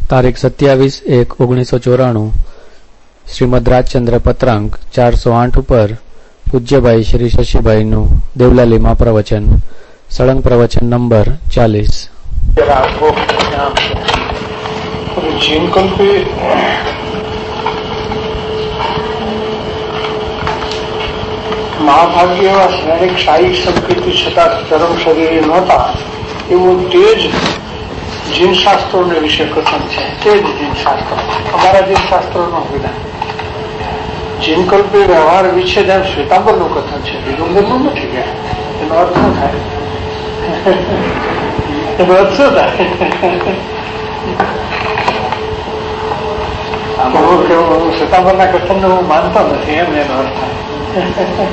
તારીખ 27/1/1994 શ્રીમદ રાજચંદ્ર પત્રાંક 408 ઉપર પૂજ્યભાઈ શ્રી શશીભાઈનું દેવલાલીમાં પ્રવચન, સળંગ પ્રવચન નંબર 40. મહાભાગ્ય એવા શ્રેણિક શાહી સંસ્કૃતિ છતાં ચરમ શરીરે નહોતા એવું તે જ જીનશાસ્ત્રોને વિશે કથન છે. તે જ જીનશાસ્ત્રો, અમારા જીનશાસ્ત્રોનું વિધાન. જીનકલ્પી વ્યવહાર વિચ્છેદ એમ શ્વેતાંબરનું કથન છે, દિગંબરનું નથી. ગયા એનો અર્થ શું થાય? એનો અર્થ શું થાય? શ્વેતાંબરના કથનને હું માનતો નથી, એમ એનો અર્થ થાય.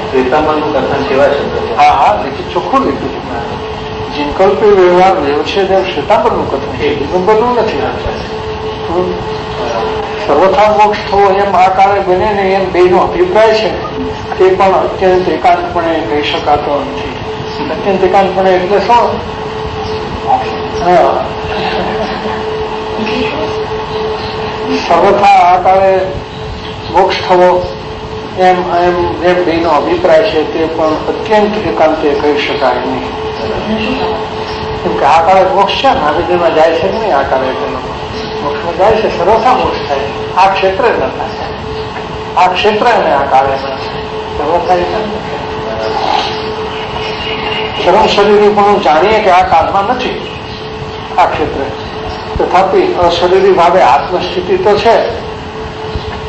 શ્વેતાંબરનું કથન કેવા છે? હા હા, લીધું, ચોખ્ખું લીધું. જીનકલ્પી વ્યવહાર વિચ્છેદ એમ શ્વેતાંબરનું કથન છે, દિગંબરનું નથી. સર્વથા મોક્ષ થવો એમ આ કાળે બને ને એમ બેનો અભિપ્રાય છે, તે પણ અત્યંત એકાંતપણે કહી શકાતો નથી. અત્યંત એકાંતપણે એટલે શું? સર્વથા આ કાળે મોક્ષ થવો એમ એમ એમ બેનો અભિપ્રાય છે, તે પણ અત્યંત એકાંતે કહી શકાય નહીં. કેમ કે આ કાળે મોક્ષ છે, નાભિદેમાં જાય છે નહીં. આ કાળે મોક્ષમાં જાય છે, સર્વથા મોક્ષ થાય. આ ક્ષેત્ર ન થાય, આ ક્ષેત્ર ને આ કાળે સર્વથા ચરમ શરીરી પણ જાણીએ કે આ કાળમાં નથી આ ક્ષેત્ર. તથાપિ અશરીરી ભાવે આત્મસ્થિતિ તો છે,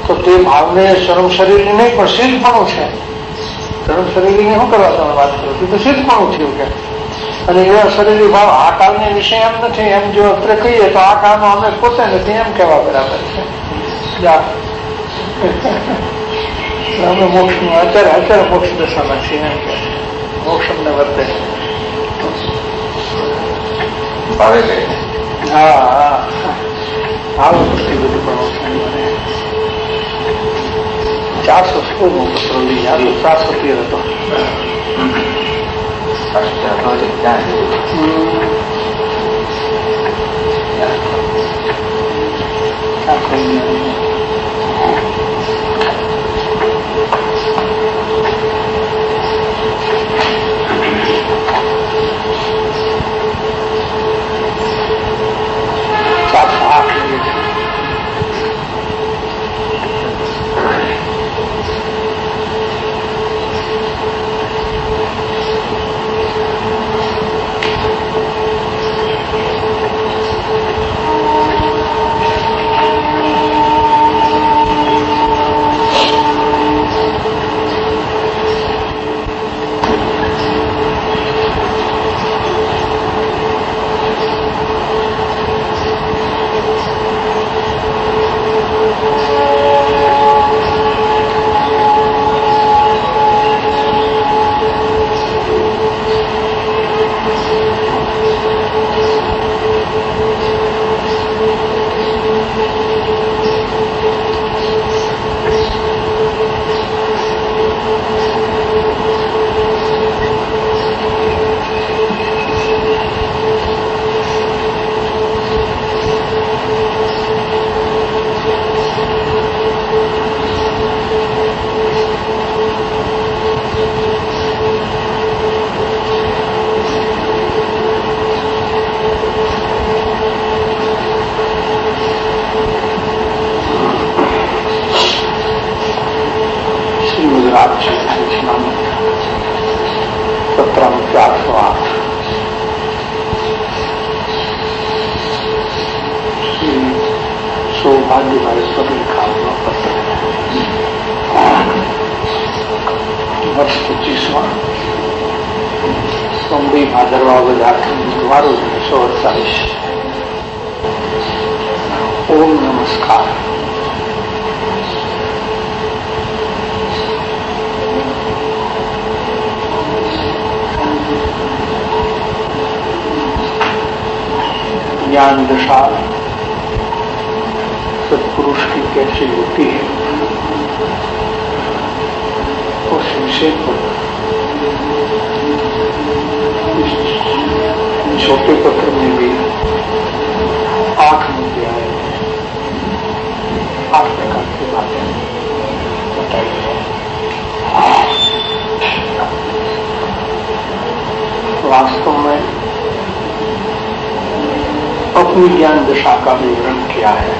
તો તે ભાવને ચરમ શરીરની નહીં પણ સિદ્ધપણું છે. ચરમ શરીરની શું કરવા તમે વાત કરો? તો સિદ્ધપણું થયું કે. અને એવા શરીરી ભાવ આ કાળને વિશે એમ નથી. એમ જો અત્યારે કહીએ તો આ કાળમાં અમે પોતે નથી એમ કહેવા બરાબર છે. અમે મોક્ષનું અત્યારે મોક્ષ દશામાં છીએ એમ કે મોક્ષ અમને વર્તે. હા હા, આવું પ્રતિ બધું પણ 416 નો પત્ર લઈ આવ્યો. 413 હતો. પત્રાંક 408. સૌભાગ્યભાઈ સ્વરૂપ પત્ર, વર્ષ 25માં સોમભાઈ ભાદરવા બધા બુધવારો 1948. ઓમ નમસ્કાર. ज्ञान दशा सत्पुरुष की कैसी होती है, उस विषय पर इस छोटे पत्र में भी 8 मुद्दे आए हैं. अपनी ज्ञान दशा का विवरण किया है।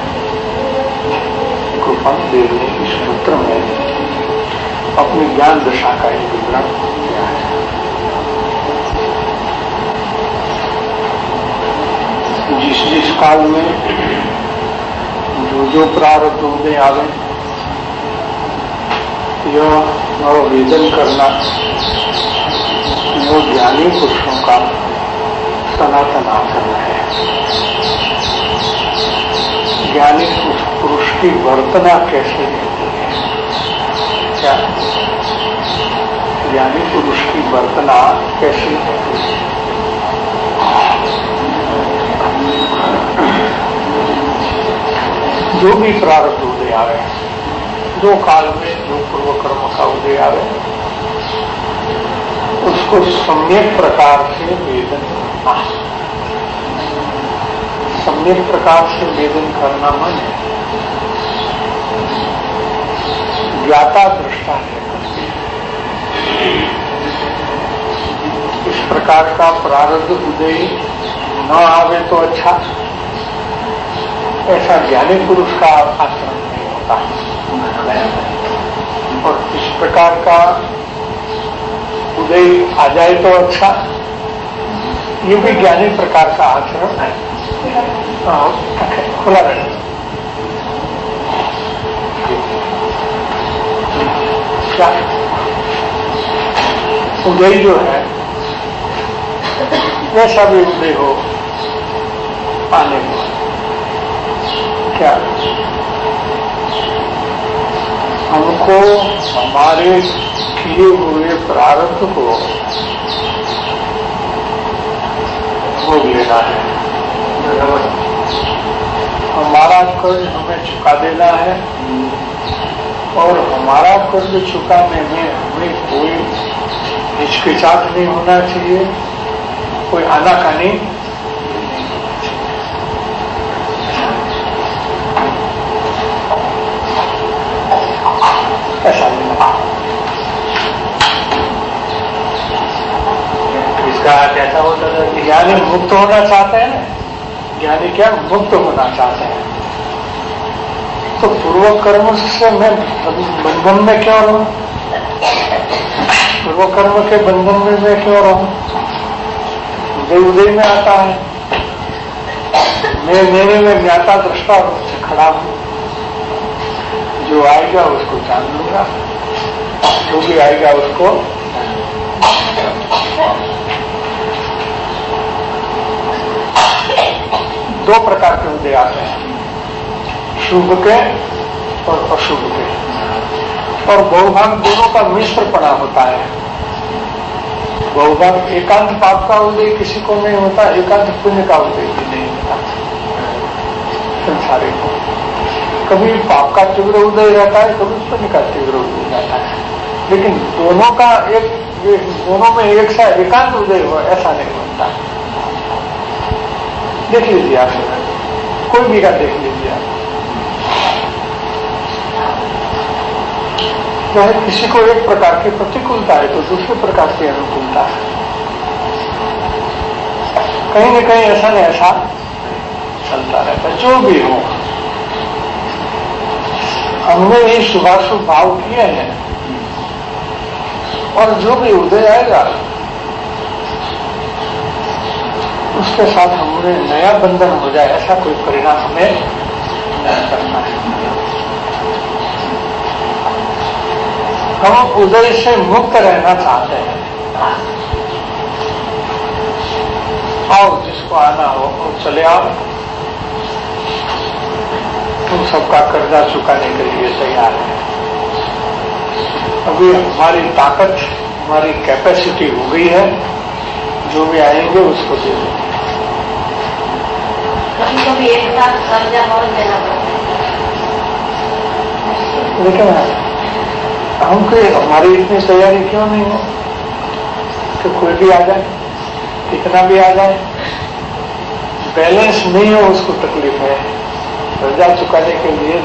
गोपाल देव ने इस सूत्र में अपनी ज्ञान दशा का ही विवरण किया है। जिस जिस काल में जो जो प्रारब्ध उदय आवे यह वेदन करना यह ज्ञानी पुरुषों का सनातन आचरण है। ज्ञानी पुरुष की वर्तना कैसे रहती है? क्या ज्ञानी पुरुष की वर्तना कैसी रहती है? जो भी प्रारब्ध उदय आवे, जो काल में जो पूर्व कर्म का उदय आवे, उसको सम्यक प्रकार से वेदन करना। सम्यक प्रकार से वेदन करना माने ज्ञाता दृष्टा है। इस प्रकार का प्रारब्ध उदय न आवे तो अच्छा, ऐसा ज्ञानी पुरुष का आचरण नहीं होता। और इस प्रकार का उदय आ जाए तो अच्छा, ये भी ज्ञानी प्रकार का आचरण है। खुला रहे क्या उदय जो है वैसा भी उदय हो पाने को क्या हमको हमारे किए हुए प्रारब्ध को भोग लेना है। हमारा कर्ज हमें चुका देना है और हमारा कर्ज चुकाने में हमें कोई हिचकिचाहट नहीं होना चाहिए, कोई आनाकानी ऐसा नहीं। इसका कैसा होता है कि ज्ञानी मुक्त होना चाहते हैं ना, ज्ञानी क्या मुक्त होना चाहते हैं, तो पूर्व कर्म से मैं बंधन में क्यों रहूं? पूर्व कर्म के बंधन में मैं क्यों रहूं? उदय उदय में आता है, मैं मेरे में ज्ञाता दृष्टा रूप से खड़ा हूं। जो आएगा उसको जान लूंगा, जो भी आएगा उसको दो प्रकार के उदय आते हैं, शुभ के और अशुभ के, और बहुभाग दोनों का मिश्रपणा होता है। बहुभाग एकांत पाप का उदय किसी को नहीं होता, एकांत पुण्य का उदय भी नहीं होता। संसारी को कभी पाप का तीव्र उदय रहता है, कभी पुण्य का तीव्र उदय रहता है, लेकिन दोनों का दोनों में एक सा एकांत उदय हो ऐसा नहीं होता। देख लीजिए आप, कोई भी का देख लीजिए आप, चाहे किसी को एक प्रकार की प्रतिकूलता है तो दूसरे प्रकार की अनुकूलता है। कहीं न कहीं ऐसा न ऐसा चलता रहता है। जो भी हो, हमने ये शुभाशुभ भाव किए हैं और जो भी उदय आएगा उसके साथ हमें नया बंधन हो जाए ऐसा कोई परिणाम हमें नहीं करना है। हम उदय से मुक्त रहना चाहते हैं। आओ, जिसको आना हो वो चले आओ, तुम सबका कर्जा चुकाने के लिए तैयार है। अभी हमारी ताकत, हमारी कैपेसिटी हो गई है, जो भी आएंगे उसको दे दो। कभी एक साथ कर्जा और देना पड़ता है, लेकिन हमको हमारी इतनी तैयारी क्यों नहीं हो कि कोई भी आ जाए, कितना भी आ जाए, बैलेंस नहीं हो उसको तकलीफ है। कर्जा चुकाने के लिए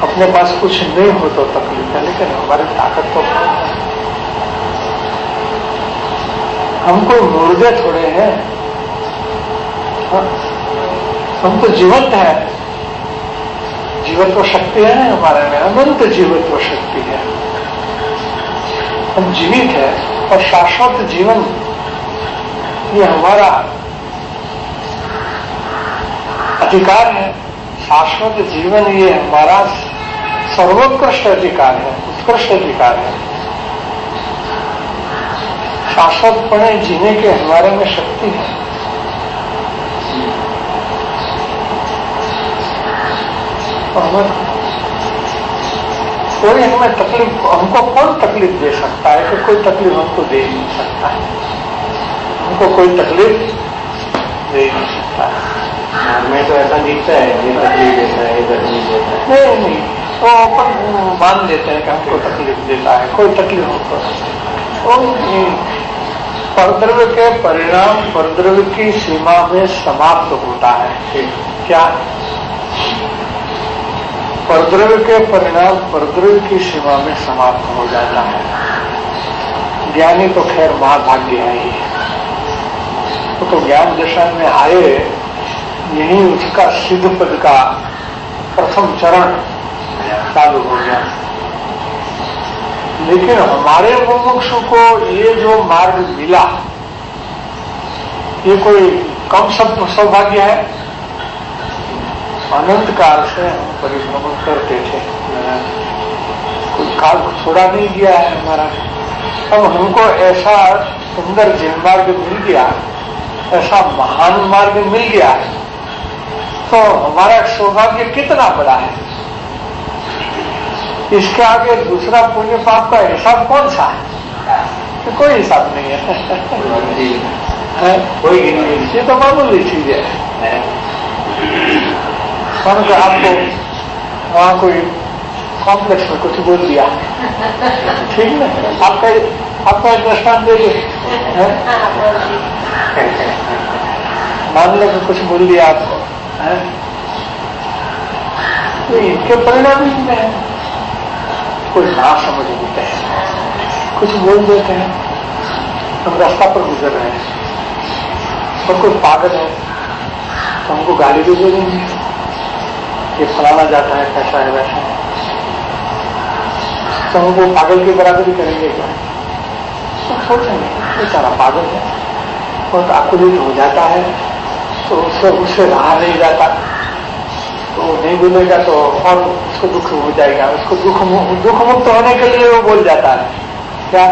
अपने पास कुछ नहीं हो तो तकलीफ है, लेकिन हमारी ताकत तो है। हम कोई मुर्दे थोड़े हैं। हम तो जीवंत है, जीवत्व शक्ति है ना हमारे में, अनंत जीवत्व शक्ति है। हम जीवित है और शाश्वत जीवन ये हमारा अधिकार है। शाश्वत जीवन ये हमारा सर्वोत्कृष्ट अधिकार है, उत्कृष्ट अधिकार है। शाश्वतपणे जीने के हमारे में शक्ति है। और कोई हमें तकलीफ, हमको कौन तकलीफ दे सकता है कि कोई तकलीफ हमको दे नहीं सकता है। हमको कोई तकलीफ दे नहीं सकता है। हमें तो ऐसा दिखता है, ये तकलीफ देता है, ये तकलीफ देता है। नहीं नहीं, वो अपन मान लेते हैं कि हमको तकलीफ देता है, कोई तकलीफ हमको नहीं। परद्रव्य के परिणाम परद्रव्य की सीमा में समाप्त होता है। क्या? परद्रव्य के परिणाम परद्रव्य की सीमा में समाप्त हो जाता है। ज्ञानी तो खैर महाभाग्य है ही, तो ज्ञान दशा में आए, यही उसका सिद्ध पद का प्रथम चरण चालू हो गया। लेकिन हमारे मुमुक्षु को ये जो मार्ग मिला, ये कोई कम सौभाग्य है। अनंत काल से हम परिश्रम करते थे, कोई काल छोड़ा नहीं गया है हमारा। अब हमको ऐसा सुंदर जीवन मार्ग मिल गया, ऐसा महान मार्ग मिल गया, तो हमारा सौभाग्य कितना बड़ा है। इसके आगे दूसरा पुण्य पाप का हिसाब कौन सा है? तो कोई हिसाब नहीं है, कोई गिनती। ये तो मामूली चीज है। तो आपको वहां कोई कॉम्प्लेक्स में कुछ बोल दिया, ठीक है, आपका एक दृष्टांत दीजिए। मान लो कि कुछ बोल दिया आपको, तो इनके परिणाम ही में है। कोई ना समझ लेते हैं, कुछ बोल देते हैं, हम रास्ता पर गुजर रहे हैं और कोई पागल है तो हमको गाली भी दे देंगे, ये फलाना जाता है, कैसा है वैसा है, तो हमको पागल की बराबरी करेंगे क्या? तो सोचेंगे बेचारा पागल है, बहुत आकुलित हो जाता है, तो उससे रहा नहीं जाता, तो नहीं बोलेगा तो और उसको दुख हो जाएगा। उसको दुख मुक्त होने के लिए वो बोल जाता है क्या?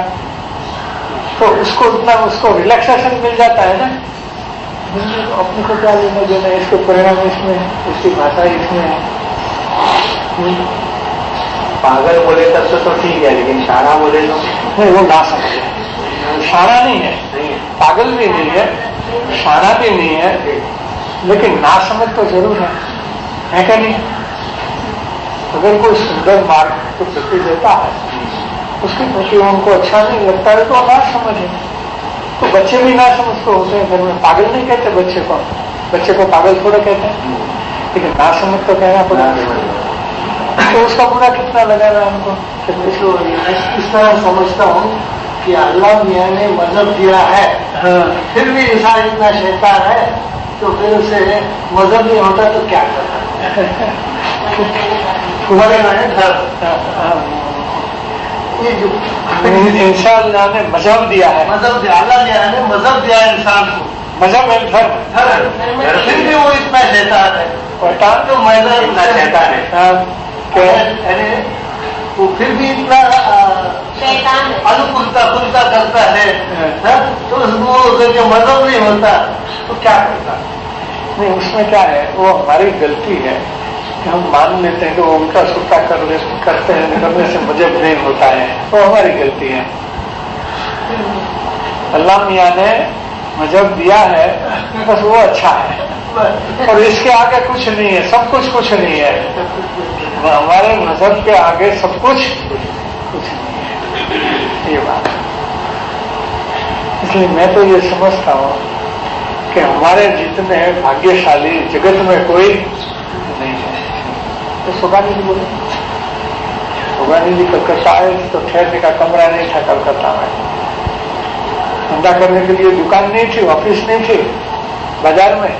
तो उसको इतना उसको रिलैक्सेशन मिल जाता है ना। तो अपने को क्या लेना देना, इसके परिणाम इसमें, इसकी भाषा इसमें है। पागल बोले तब तो ठीक है, लेकिन शाना बोले तो नहीं, वो ना समझे। शाना नहीं है, पागल भी नहीं है, शाना भी नहीं है, लेकिन ना समझ तो जरूर है क्या नहीं? अगर कोई सुंदर मार्ग को प्रति देता है, उसके प्रति उनको अच्छा नहीं लगता है तो ना समझे। तो बच्चे भी ना समझ तो होते हैं घर में, पागल नहीं कहते बच्चे को पागल थोड़ा कहते हैं, लेकिन ना समझ तो कहना पड़ेगा। तो उसका बुरा कितना लगाना हमको। इस तरह समझता हूँ कि अल्लाह मियाँ ने मजहब दिया है, फिर भी इंसान इतना शैतान है, तो फिर उसे मजहब नहीं होता तो क्या करता? तुम्हारे इंशाअल्लाह ने मजहब दिया है, मजहब दिया, अल्लाह मियाँ ने मजहब दिया इंसान को, मजहब है धर्म, फिर भी वो इतना शैतान है। तो मजहब इतना शैतान है, वो फिर भी इतना अनुकूलता खुलता करता है, तो उसको जो मजहब नहीं होता तो क्या करता? नहीं, उसमें क्या है, वो हमारी गलती है कि हम मान लेते हैं कि वो उल्टा सुल्टा करते हैं, करने से मजहब नहीं होता है, वो हमारी गलती है। अल्लाह मियाँ ने मजहब दिया है, बस वो अच्छा है, और इसके आगे कुछ नहीं है, सब कुछ नहीं है। हमारे मजहब के आगे सब कुछ नहीं है, ये बात। इसलिए मैं तो ये समझता हूँ कि हमारे जितने भाग्यशाली जगत में कोई नहीं है। तो सुगानी जी बोले, सुगानी जी कलकत्ता आए तो ठहरने का कमरा नहीं था कलकत्ता में, धंधा करने के लिए दुकान नहीं थी, ऑफिस नहीं थी बाजार में,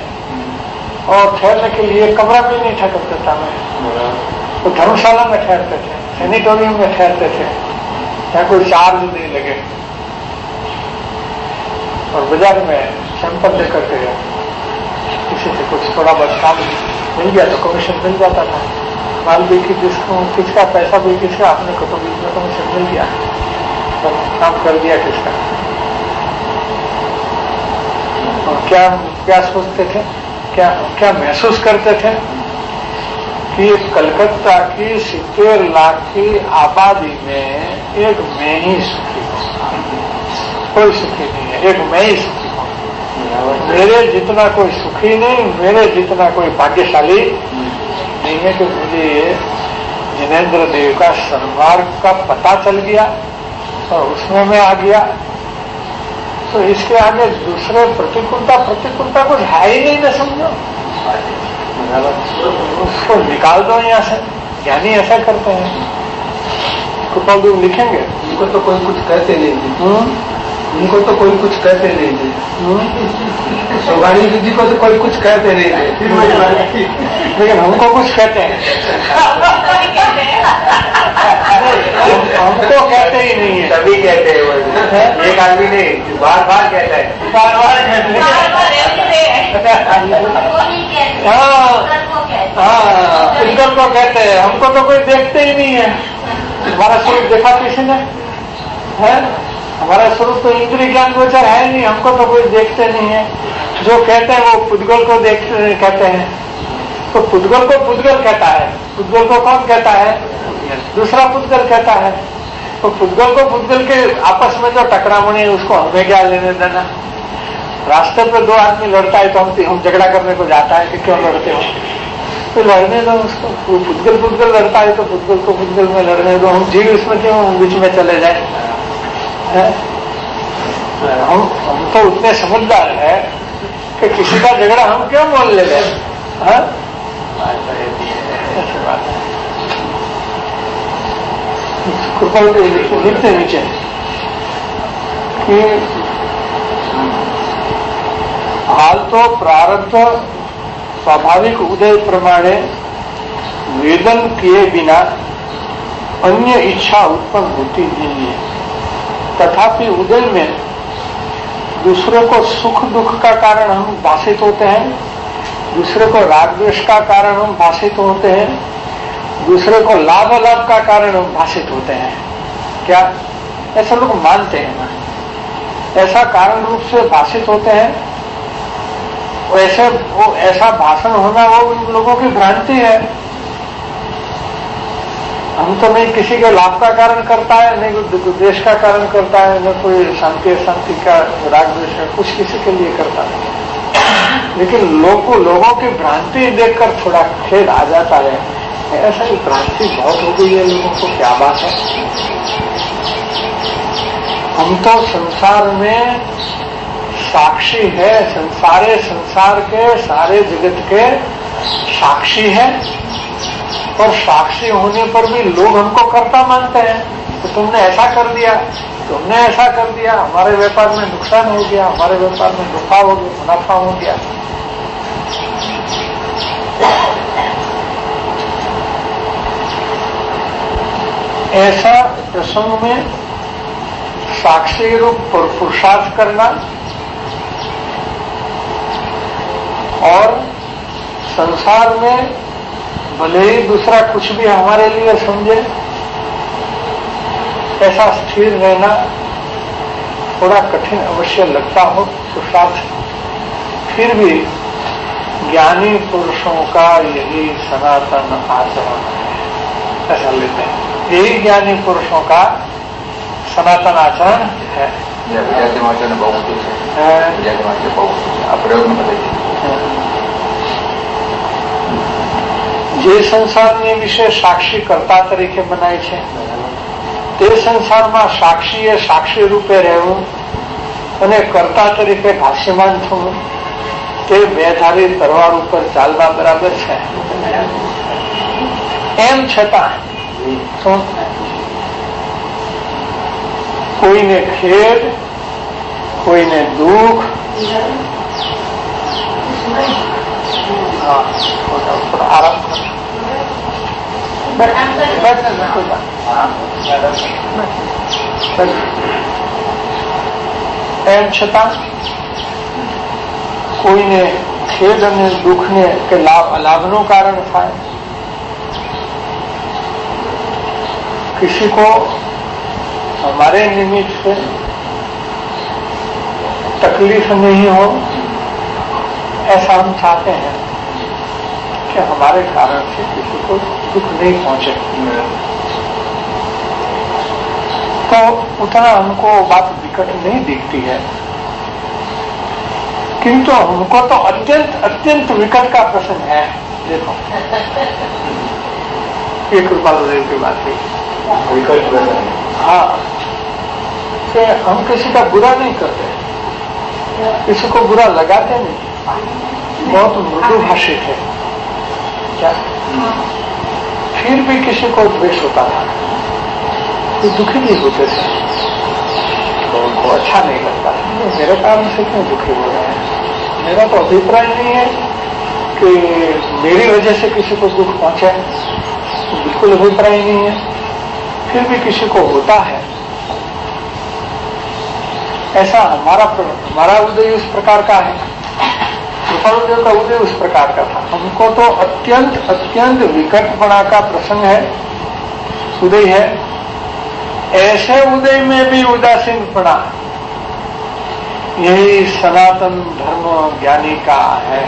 और ठहरने के लिए कमरा भी नहीं था कलकत्ता में, तो धर्मशाला में ठहरते थे, सैनिटोरियम में ठहरते थे, यहाँ कोई चार्ज नहीं लगे, और बाजार में सैंपल लेकर के किसी से कुछ थोड़ा बहुत काम मिल गया तो कमीशन मिल जाता था। माल भी कि किसका पैसा भी किसका, अपने को तो बीच में कमीशन मिल गया, तो काम कर दिया किसका। और क्या सोचते थे, क्या महसूस करते थे कि कलकत्ता की 70 लाख की आबादी में एक मैं ही सुखी हूँ, कोई सुखी नहीं है, एक मैं ही सुखी हूँ, मेरे जितना कोई सुखी नहीं, मेरे जितना कोई भाग्यशाली नहीं है कि मुझे ये जिनेंद्र देव का सन्मार्ग का पता चल गया और उसमें मैं आ गया, तो इसके आगे दूसरे प्रतिकूलता कुछ है ही नहीं ना, समझो, उसको निकाल दो यहाँ से। ज्ञानी ऐसा करते हैं, कृपाल देव लिखेंगे, उनको तो कोई कुछ कहते नहीं थे, उनको तो कोई कुछ कहते नहीं थे, सोगानी जी को तो कोई कुछ कहते नहीं थे, लेकिन हमको कुछ कहते हैं, हमको कहते ही नहीं है, सभी कहते हैं, वो एक आदमी नहीं, बार बार कहता है, बार हाँ, इनकर को कहते हैं, हमको तो कोई देखते ही नहीं है। हमारा स्वरूप देखा किसी ने है? हमारा स्वरूप तो इंद्रिय ज्ञान गोचर है नहीं, हमको तो कोई देखते नहीं है। जो कहते हैं वो पुद्गल को कहते हैं, तो पुद्गल को पुद्गल कहता है, पुद्गल को कौन कहता है? दूसरा पुद्गल कहता है। तो पुद्गल को पुद्गल के आपस में जो टकरामणी है उसको हमें क्या लेने देना। रास्ते पे दो आदमी लड़ता है तो हम झगड़ा करने को जाता है कि क्यों लड़ते हो, तो लड़ने दो उसको। पुद्गल लड़ता है तो पुद्गल को पुद्गल में लड़ने दो, हम जीव इसमें क्यों बीच में चले जाए। हम तो उतने समझदार है कि किसी का झगड़ा हम क्यों मोल ले रहे हैं। कृपा लिखते नीचे कि हाल तो प्रारब्ध स्वाभाविक उदय प्रमाणे वेदन किए बिना अन्य इच्छा उत्पन्न होती नहीं है, तथापि उदय में दूसरे को सुख दुख का कारण हम भाषित होते हैं, दूसरे को राग द्वेष का कारण हम भाषित होते हैं, दूसरे को लाभ अलाभ का कारण हम भाषित होते हैं। क्या ऐसा लोग मानते हैं ना, ऐसा कारण रूप से भाषित होते हैं। वैसे वो ऐसा भाषण होना वो उन लोगों की भ्रांति है। हम तो नहीं किसी के लाभ का कारण करता है, नहीं कोई द्वेष का कारण करता है, न कोई शांति अशांति का राग द्वेष का कुछ किसी के लिए करता है। लेकिन लोगों की भ्रांति देखकर थोड़ा खेद आ जाता है, ऐसा ही भ्रांति बहुत हो गई है लोगों को, क्या बात है। हम तो संसार में साक्षी है, संसार के सारे जगत के साक्षी है, और साक्षी होने पर भी लोग हमको कर्ता मानते हैं। तो तुमने ऐसा कर दिया, तुमने ऐसा कर दिया, हमारे व्यापार में नुकसान हो गया, हमारे व्यापार में मुनाफा हो गया। ऐसा प्रसंग में साक्षी रूप पुरुषार्थ करना और संसार में भले ही दूसरा कुछ भी हमारे लिए समझे, ऐसा स्थिर रहना थोड़ा कठिन अवश्य लगता हो पुरुषार्थ, फिर भी ज्ञानी पुरुषों का यही सनातन आचरण है, ऐसा लेते हैं। यही ज्ञानी पुरुषों का सनातन आचरण है। જે સંસારની વિશે સાક્ષી કરતા તરીકે બનાય છે, તે સંસારમાં સાક્ષીએ સાક્ષી રૂપે રહેવું અને કર્તા તરીકે ભાષ્યમાન થવું, તે બેધારી તરવાર ઉપર ચાલવા બરાબર છે। એમ છતાં કોઈને ખેદ, કોઈને દુઃખ, हाँ हो जाओ, थोड़ा आराम करो। बैठने कोई बात એમ છતાં કોઈને ખેદ અને દુઃખને કે લાભનું કારણ થાય, किसी को हमारे निमित्त से तकलीफ नहीं हो, ऐसा हम चाहते हैं कि हमारे कारण से किसी को दुख नहीं पहुंचे। तो उतना हमको बात विकट नहीं दिखती है, किंतु हमको तो अत्यंत अत्यंत विकट का प्रश्न है। देखो ये कृपालुदेव की बात है, विकट प्रश्न। हाँ, कि हम किसी का बुरा नहीं करते, किसी को बुरा लगाते नहीं, बहुत मृदु भाषित है क्या, फिर भी किसी को द्वेष होता था, तो दुखी नहीं होते थे, तो उनको अच्छा नहीं लगता मेरे कारण से क्यों दुखी हो रहे हैं। मेरा तो अभिप्राय नहीं है कि मेरी वजह से किसी को दुख पहुंचे, तो बिल्कुल अभिप्राय नहीं है, फिर भी किसी को होता है। ऐसा हमारा उदय उस प्रकार का है, कृपालुदेव का उदय उस प्रकार का था। हमको तो अत्यंत अत्यंत विकटपना का प्रसंग है, उदय है। ऐसे उदय में भी उदासीनपना, यही सनातन धर्म ज्ञानी का है,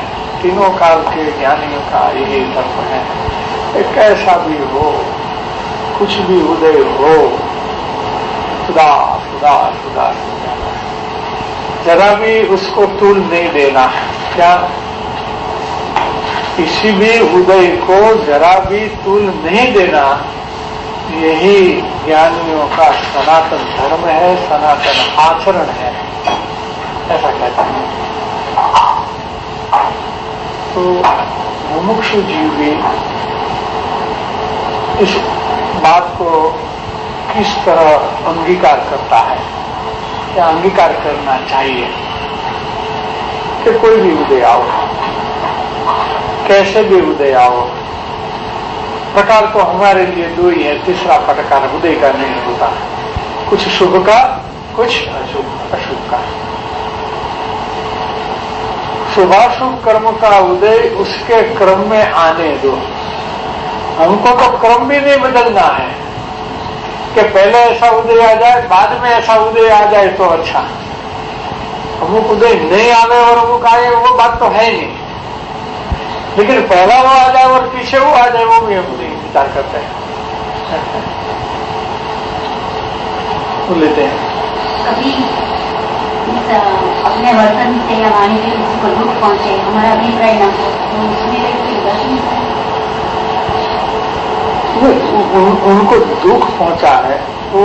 तीनों काल के ज्ञानियों का यही धर्म है। एक कैसा भी हो, कुछ भी उदय हो, उदास उदास उदास, जरा भी उसको तूल नहीं देना। क्या किसी भी उदय को जरा भी तूल नहीं देना, यही ज्ञानियों का सनातन धर्म है, सनातन आचरण है, ऐसा कहते हैं। तो मुमुक्षु जीव भी इस बात को किस तरह अंगीकार करता है, या अंगीकार करना चाहिए कि कोई भी उदय आओ, कैसे भी उदय आओ, प्रकार तो हमारे लिए दो ही है, तीसरा प्रकार उदय का नहीं होता, कुछ शुभ का कुछ अशुभ का। शुभाशुभ कर्म का उदय उसके क्रम में आने दो, हमको तो क्रम भी नहीं बदलना है कि पहले ऐसा उदय आ जाए बाद में ऐसा उदय आ जाए तो अच्छा, अमुक उदय नहीं आवे और अमुक आए वो बात तो है नहीं, लेकिन पहला वो आ जाए और पीछे वो आ जाए वो भी हम नहीं विचार करते हैं, वो लेते हैं। कभी अपने वर्तन से या वाणी से किसी को दुख पहुंचे, हमारा अभिप्राय न हो, तो उसमें उनको दुख पहुंचा है वो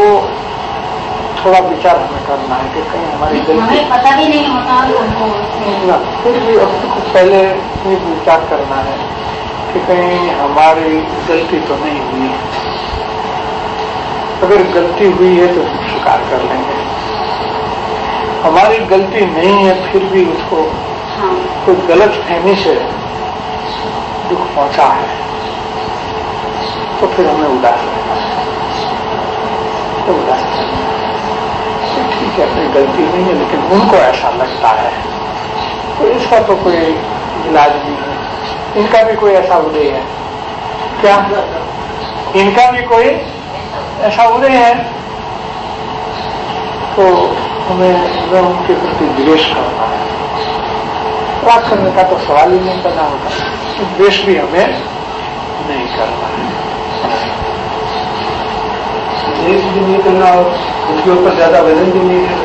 थोड़ा विचार हमें करना है कि कहीं हमारी गलती, हमें पता भी नहीं होता उनको, फिर भी अब तो पहले विचार करना है कि कहीं हमारी गलती तो नहीं हुई। अगर गलती हुई है तो स्वीकार कर लेंगे, हमारी गलती नहीं है फिर भी उसको कोई गलत फहमी से दुख पहुंचा है तो फिर हमें उदास रहना है, तो उदास तो ठीक है, अपनी गलती नहीं है, लेकिन उनको ऐसा लगता है तो इसका तो कोई इलाज नहीं है। इनका भी कोई ऐसा उदय है क्या, इनका भी कोई ऐसा उदय है तो हमें उनके प्रति द्वेष करना है। राग करने का तो सवाल ही नहीं करना होता, द्वेष भी हमें नहीं करना है, द्वेष भी नहीं करना और उसके ऊपर ज्यादा वजन भी नहीं है।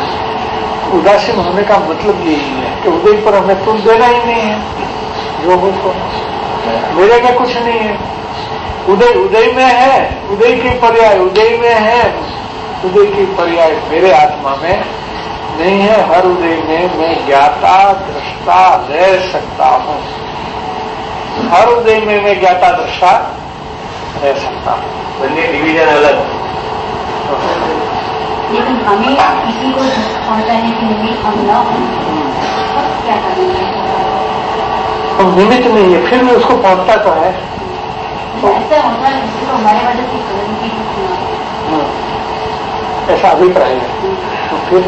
उदासीन होने का मतलब यही है कि उदय पर हमें तुम देना ही नहीं है, जो हो तो मेरे में कुछ नहीं है। उदय उदय में है, उदय की पर्याय उदय में है, उदय की पर्याय मेरे आत्मा में नहीं है। हर उदय में मैं ज्ञाता दृष्टा रह सकता हूँ, हर उदय में मैं ज्ञाता दृष्टा रह सकता हूँ। बनने डिवीजन अलग, लेकिन हमें किसी को पहुंचाने के लिए हम न क्या करेंगे, हम निमित्त नहीं है, फिर भी उसको पहुंचता तो है। ऐसा होता है जिसको हमारे वजह से ऐसा अभिप्राय है। तो फिर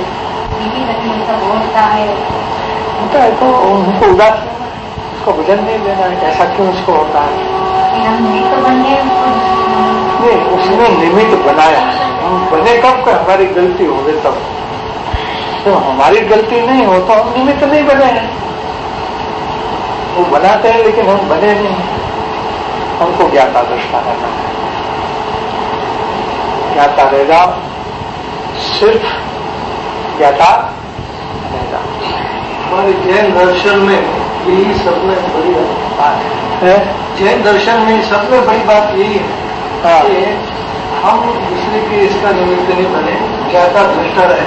होता है तो उनको उदास लेना, उसको वजन नहीं लेना है, ऐसा क्यों उसको होता है। हम निमित्त बन गए, नहीं, उसने निमित्त बनाया। हम बने कब, हमारी गलती हो गई तब। तो हमारी गलती नहीं हो तो हम निमित्त नहीं बने हैं। वो बनाते हैं लेकिन हम बने नहीं। हमको ज्ञाता दृष्टा रहना है। ज्ञाता रह जाओ, सिर्फ ज्ञाता रह जाओ। हमारे जैन दर्शन में यही सबसे बड़ी बात है। जैन दर्शन में सबसे बड़ी बात यही है कि हम दूसरे के इसका निमित्त नहीं बने, ज्ञाता दृष्टा रहे।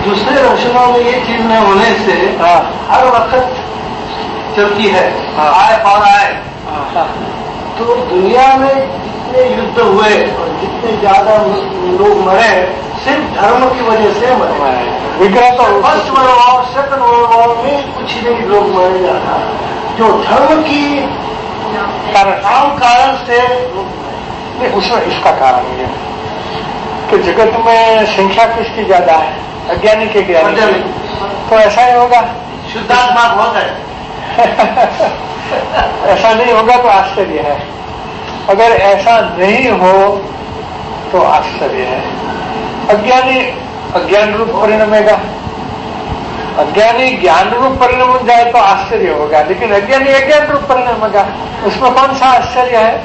दूसरे दर्शनों में ये चीज न होने से हर वक्त चलती है, आए और आए। तो दुनिया में जितने युद्ध हुए और जितने ज्यादा लोग मरे, सिर्फ धर्म की वजह से मरे। विग्रह तो first world war, second world war में कुछ ही नहीं लोग मरे जाता, जो धर्म की कारण से। नहीं, उसमें इसका कारण ये है कि जगत में संख्या किसकी ज्यादा है, अज्ञानी के ज्ञानी। तो ऐसा ही होगा। शुद्धात्मा बहुत है। ऐसा नहीं होगा तो आश्चर्य है। अगर ऐसा नहीं हो तो आश्चर्य है। अज्ञानी अज्ञान रूप परिणमेगा, अज्ञानी ज्ञान रूप परिणम जाए तो आश्चर्य होगा, लेकिन अज्ञानी अज्ञान रूप परिणमेगा, उसमें कौन सा आश्चर्य है।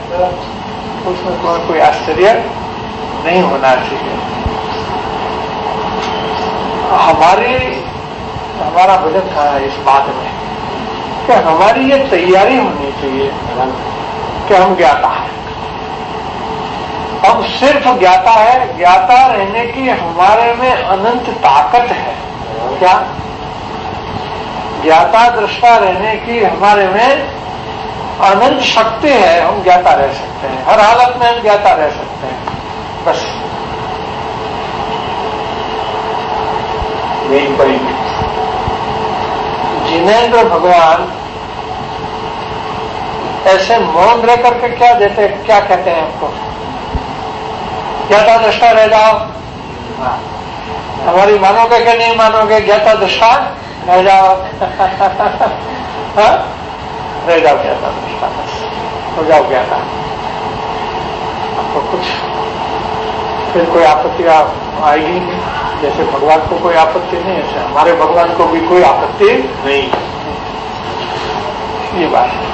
उसमें कोई आश्चर्य नहीं होना चाहिए। हमारा वजन था इस बात में कि हमारी ये तैयारी होनी चाहिए कि हम ज्ञाता है। हम सिर्फ ज्ञाता है, ज्ञाता रहने की हमारे में अनंत ताकत है। क्या ज्ञाता दृष्टा रहने की हमारे में अनंत शक्ति है। हम ज्ञाता रह सकते हैं, हर हालत में हम ज्ञाता रह सकते हैं। बस मेन पॉइंट। जिनेंद्र भगवान ऐसे मौन रह करके क्या देते, क्या कहते हैं हमको, ज्ञाता दृष्टा रह जाओ। हमारी मानोगे कि नहीं मानोगे, ज्ञाता दृष्टा रह जाओ। रह जाओ ज्ञाता दृष्टा, बस हो जाओ ज्ञाता। आपको कुछ फिर कोई आपत्ति आएगी नहीं। जैसे भगवान को कोई आपत्ति नहीं, ऐसे हमारे भगवान को भी कोई आपत्ति नहीं। ये बात है।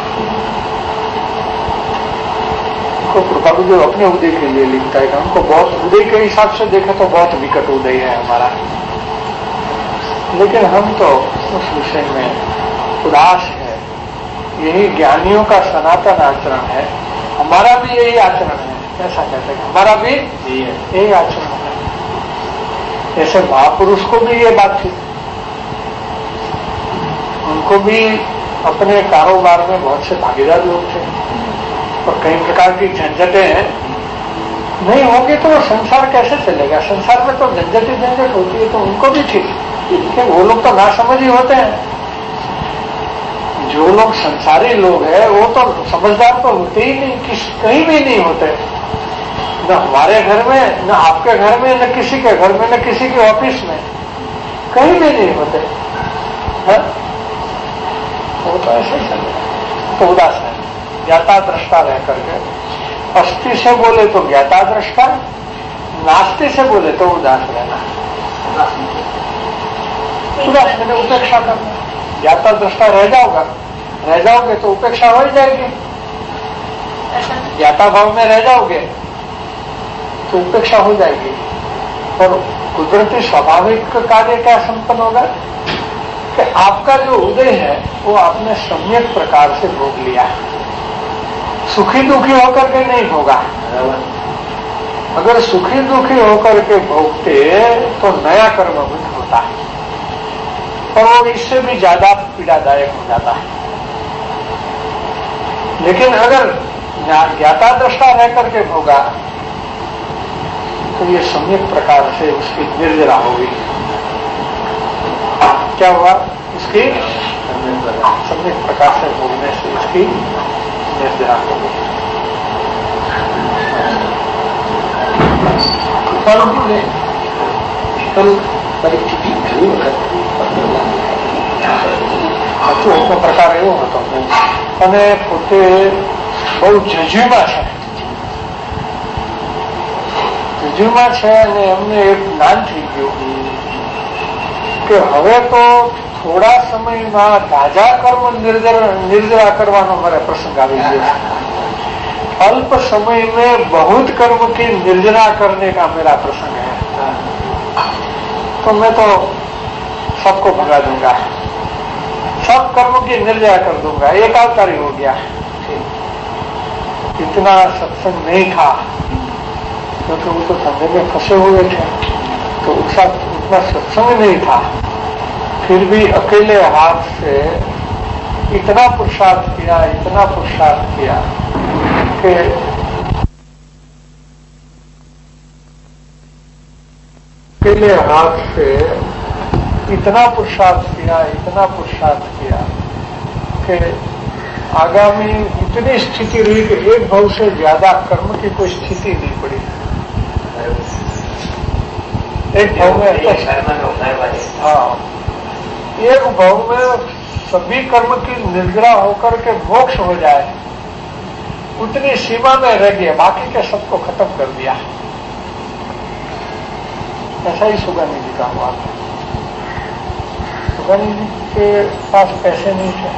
प्रभु जो अपने उदय के लिए लिखता है कि हमको बहुत उदय के हिसाब से देखे तो बहुत विकट उदय है हमारा, लेकिन हम तो उस विषय में उदास है। यही ज्ञानियों का सनातन आचरण है, हमारा भी यही आचरण है। ऐसा कहते हैं हमारा भी यही आचरण है। जैसे महापुरुष को भी ये बात थी, उनको भी अपने कारोबार में बहुत से भागीदार लोग थे और कई प्रकार की झंझटें नहीं होगी तो वो संसार कैसे चलेगा। संसार में तो झंझट ही झंझट होती है, तो उनको भी थी कि वो लोग तो नासमझ ही होते हैं। जो लोग संसारी लोग हैं वो तो समझदार तो होते ही नहीं, कहीं भी नहीं होते। न हमारे घर में, न आपके घर में, न किसी के घर में, न किसी के ऑफिस में, कहीं भी नहीं होते है? वो तो ऐसे ही चले। तो उदास है, ज्ञाता दृष्टा रह करके। अस्थि से बोले तो ज्ञाता दृष्टा, नास्ति से बोले तो उदास रहना। उदास मैंने उपेक्षा करना। ज्ञाता दृष्टा रह जाओगे तो उपेक्षा हो ही जाएगी। ज्ञाता भाव में रह जाओगे तो उपेक्षा हो जाएगी। और कुदरती स्वाभाविक कार्य क्या संपन्न होगा कि आपका जो उदय है वो आपने सम्यक प्रकार से भोग लिया है। सुखी दुखी होकर के नहीं भोगा। अगर सुखी दुखी होकर के भोगते तो नया कर्म होता है और वो इससे भी ज्यादा पीड़ादायक हो जाता है। लेकिन अगर ज्ञाता दृष्टा रह करके भोगा तो ये सम्यक प्रकार से उसकी निर्जरा होगी। क्या हुआ? उसकी सम्यक प्रकार से बोलने से इसकी निर्जरा होगी। परिस्थिति घણી સાચું એકનો પ્રકાર એવો હતો અને પોતે બહુ જજુમાં છે અને એમને એક જ્ઞાન થઈ ગયું કે હવે તો થોડા સમયમાં તાજા કર્મ નિર્જરા કરવાનો મારે પ્રસંગ આવી ગયો। अल्प समय में बहुत कर्म की निर्जना करने का मेरा प्रसंग है, तो मैं तो सबको भगा दूंगा, सब कर्म की निर्जरा कर दूंगा, एक अवतारी हो गया। इतना सत्संग नहीं था क्योंकि वो तो धंधे में फंसे हुए थे, तो उतना सत्संग नहीं था, फिर भी अकेले हाथ से इतना पुरुषार्थ किया कि अकेले हाथ से इतना पुरुषार्थ किया कि आगामी इतनी स्थिति रही कि एक भाव से ज्यादा कर्म की कोई स्थिति नहीं पड़ी। एक भाव में हाँ, एक भाव में सभी कर्म की निर्जरा होकर के मोक्ष हो जाए, उतनी सीमा में रह गया, बाकी के सबको खत्म कर दिया। ऐसा ही सुगानी जी का हुआ था। सुगानी जी के पास पैसे नहीं थे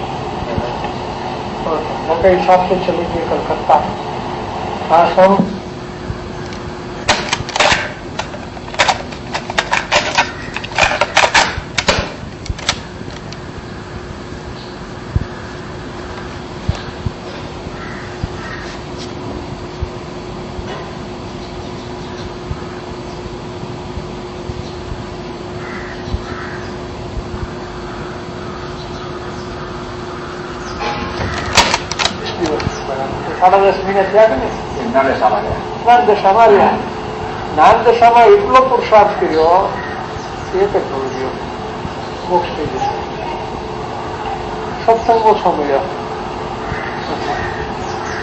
और धंधा के हिसाब से चले गए कलकत्ता। खास हम साढ़ा 10 महीना થયા કે નહીં? જ્ઞાન દશામાં રહ્યા। જ્ઞાન દશામાં એટલો પુરુષાર્થ કર્યો એક જ જોઈ ગયો, મોક્ષ થઈ જશે। સત્સંગ ઓછો મળ્યો,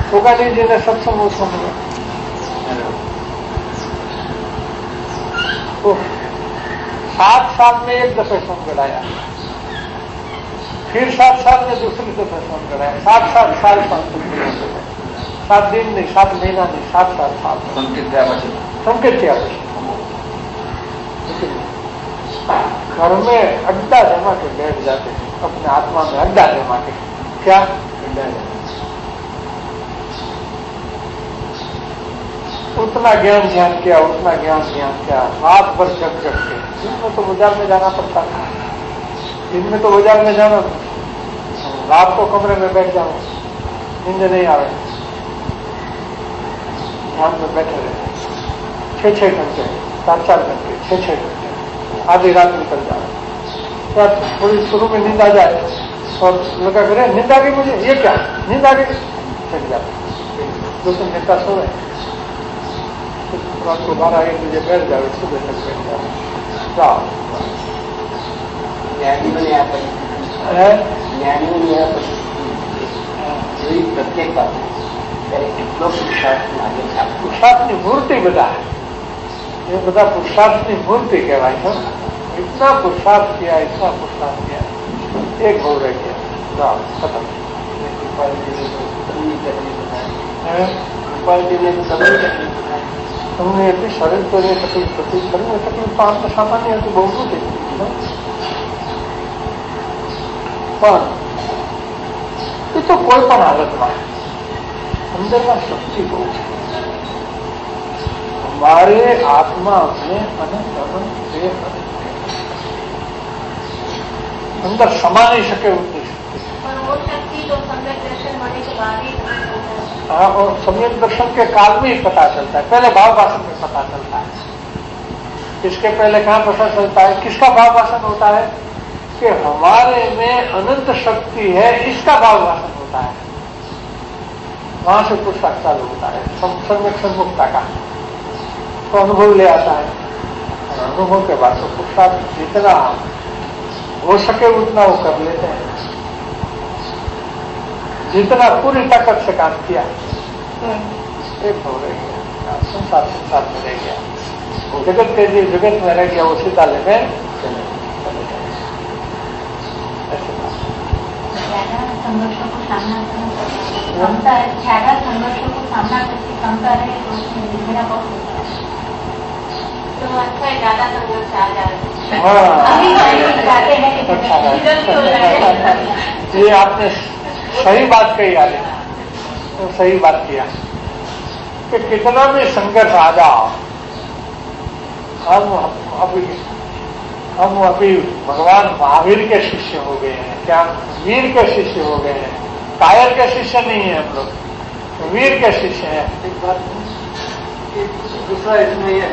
સુગાનીજીને સત્સંગ ઓછો મળ્યો। 7 साल में एक दफे संगड़ाया, फिर 7 साल में दूसरी दफे संगड़ाया, 7 साल 7 दिन नहीं, 7 महीना नहीं, 7 साल संकेत किया। घर में अड्डा जमा के बैठ जाते, अपने आत्मा में अड्डा जमा के। क्या अड्डा जमा? उतना ज्ञान ध्यान किया, रात भर जग के। दिन में तो बाजार में जाना पड़ता था, रात को कमरे में बैठ जाओ, नींद नहीं आवे, ध्यान में बैठे रहे 6-6 घंटे, 4-4 घंटे, 6-6 घंटे, आधी रात निकल जाए। तो थोड़ी शुरू में नींद आ जाए और लगा करे नींद आ गई मुझे, ये क्या नींद आ गई, चल जाते। 2-3 घंटा सो रहे, रात को 12-1 बजे बैठ जाओ, सुबह तक बैठ जाओ। प्रत्येक बात પુરુષાર્થની મૂર્તિ બધા, એ બધા પુરુષાર્થની મૂર્તિ કહેવાય છે। इतना पुरुषार्थ किया, एक हो रह गया, खत्म। તમને એટલી શરીર તો તકલીફ થતી, શરીરની તકલીફ તો આમ તો સામાન્ય હતી, બહુ નથી, પણ એ તો કોઈ પણ હાલતમાં अंदर शक्ति बहुत है। हमारे आत्मा में अनंत अंदर समा नहीं सके उतनी शक्ति। हाँ, और सम्यक दर्शन के काल में ही पता चलता है, पहले भाव भाषण में पता चलता है। इसके पहले कहाँ पता चलता है? किसका भाव भाषण होता है? कि हमारे में अनंत शक्ति है, इसका भाव भाषण होता है। वहां से पुरुषार्थ चालू होता है, सम्यक सन्मुखता का तो अनुभव ले आता है। और अनुभव के बाद तो पुरुषार्थ जितना हो सके उतना वो कर लेते हैं। जितना पूरी ताकत से काम किया एक हो रह गया, संसार में रह गया, जगत के लिए जगत में रह गया, वो सीधा लेने ज्यादा संघर्षों को सामना क्षमता है, ज्यादा संघर्षों को सामना करके क्षमता रहे तो उसमें मेरा बहुत होता है। तो अच्छा है, ज्यादा संघर्ष आ जाए। अभी जाते हैं। ये आपने सही बात कही आगे, तो सही बात किया कि कितना भी संघर्ष आ जाओ, हम अभी भगवान महावीर के शिष्य हो गए हैं, क्या वीर के शिष्य हो गए हैं, कायर के शिष्य नहीं है हम लोग, वीर के शिष्य हैं। एक बात दूसरा इसमें यह है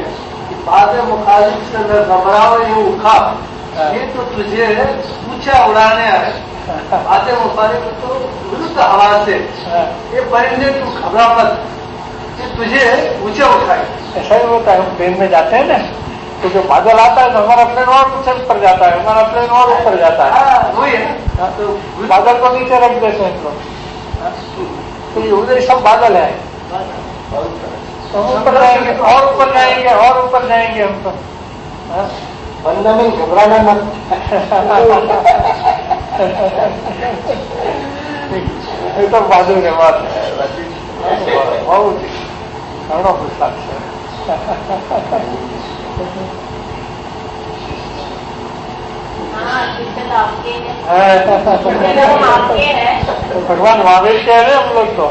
कि बाद मुखालिफ से न घबराओ ये उखा, ये तो तुझे ऊंचा उड़ाने आए, बाद मुखालिफ तो विरुद्ध हवा से ये परिंदे तू घबरा मत, ये तुझे ऊंचा उठाए। ऐसा ही होता है, हम ट्रेन में जाते हैं ना, तो जो बादल आता है तो हमारा प्लेन और ऊपर जाता है, हमारा प्लेन और ऊपर जाता है, वही है। तो बादल को नीचे रख देते हैं तो ये उधर सब बादल है, तो हम ऊपर जाएंगे और ऊपर जाएंगे और ऊपर जाएंगे हम तो। बंदा में घबराना मत। ये तो बादल के बात है, बहुत ही करुणा पुस्तक से। भगवान महावीर के हैं हम लोग तो,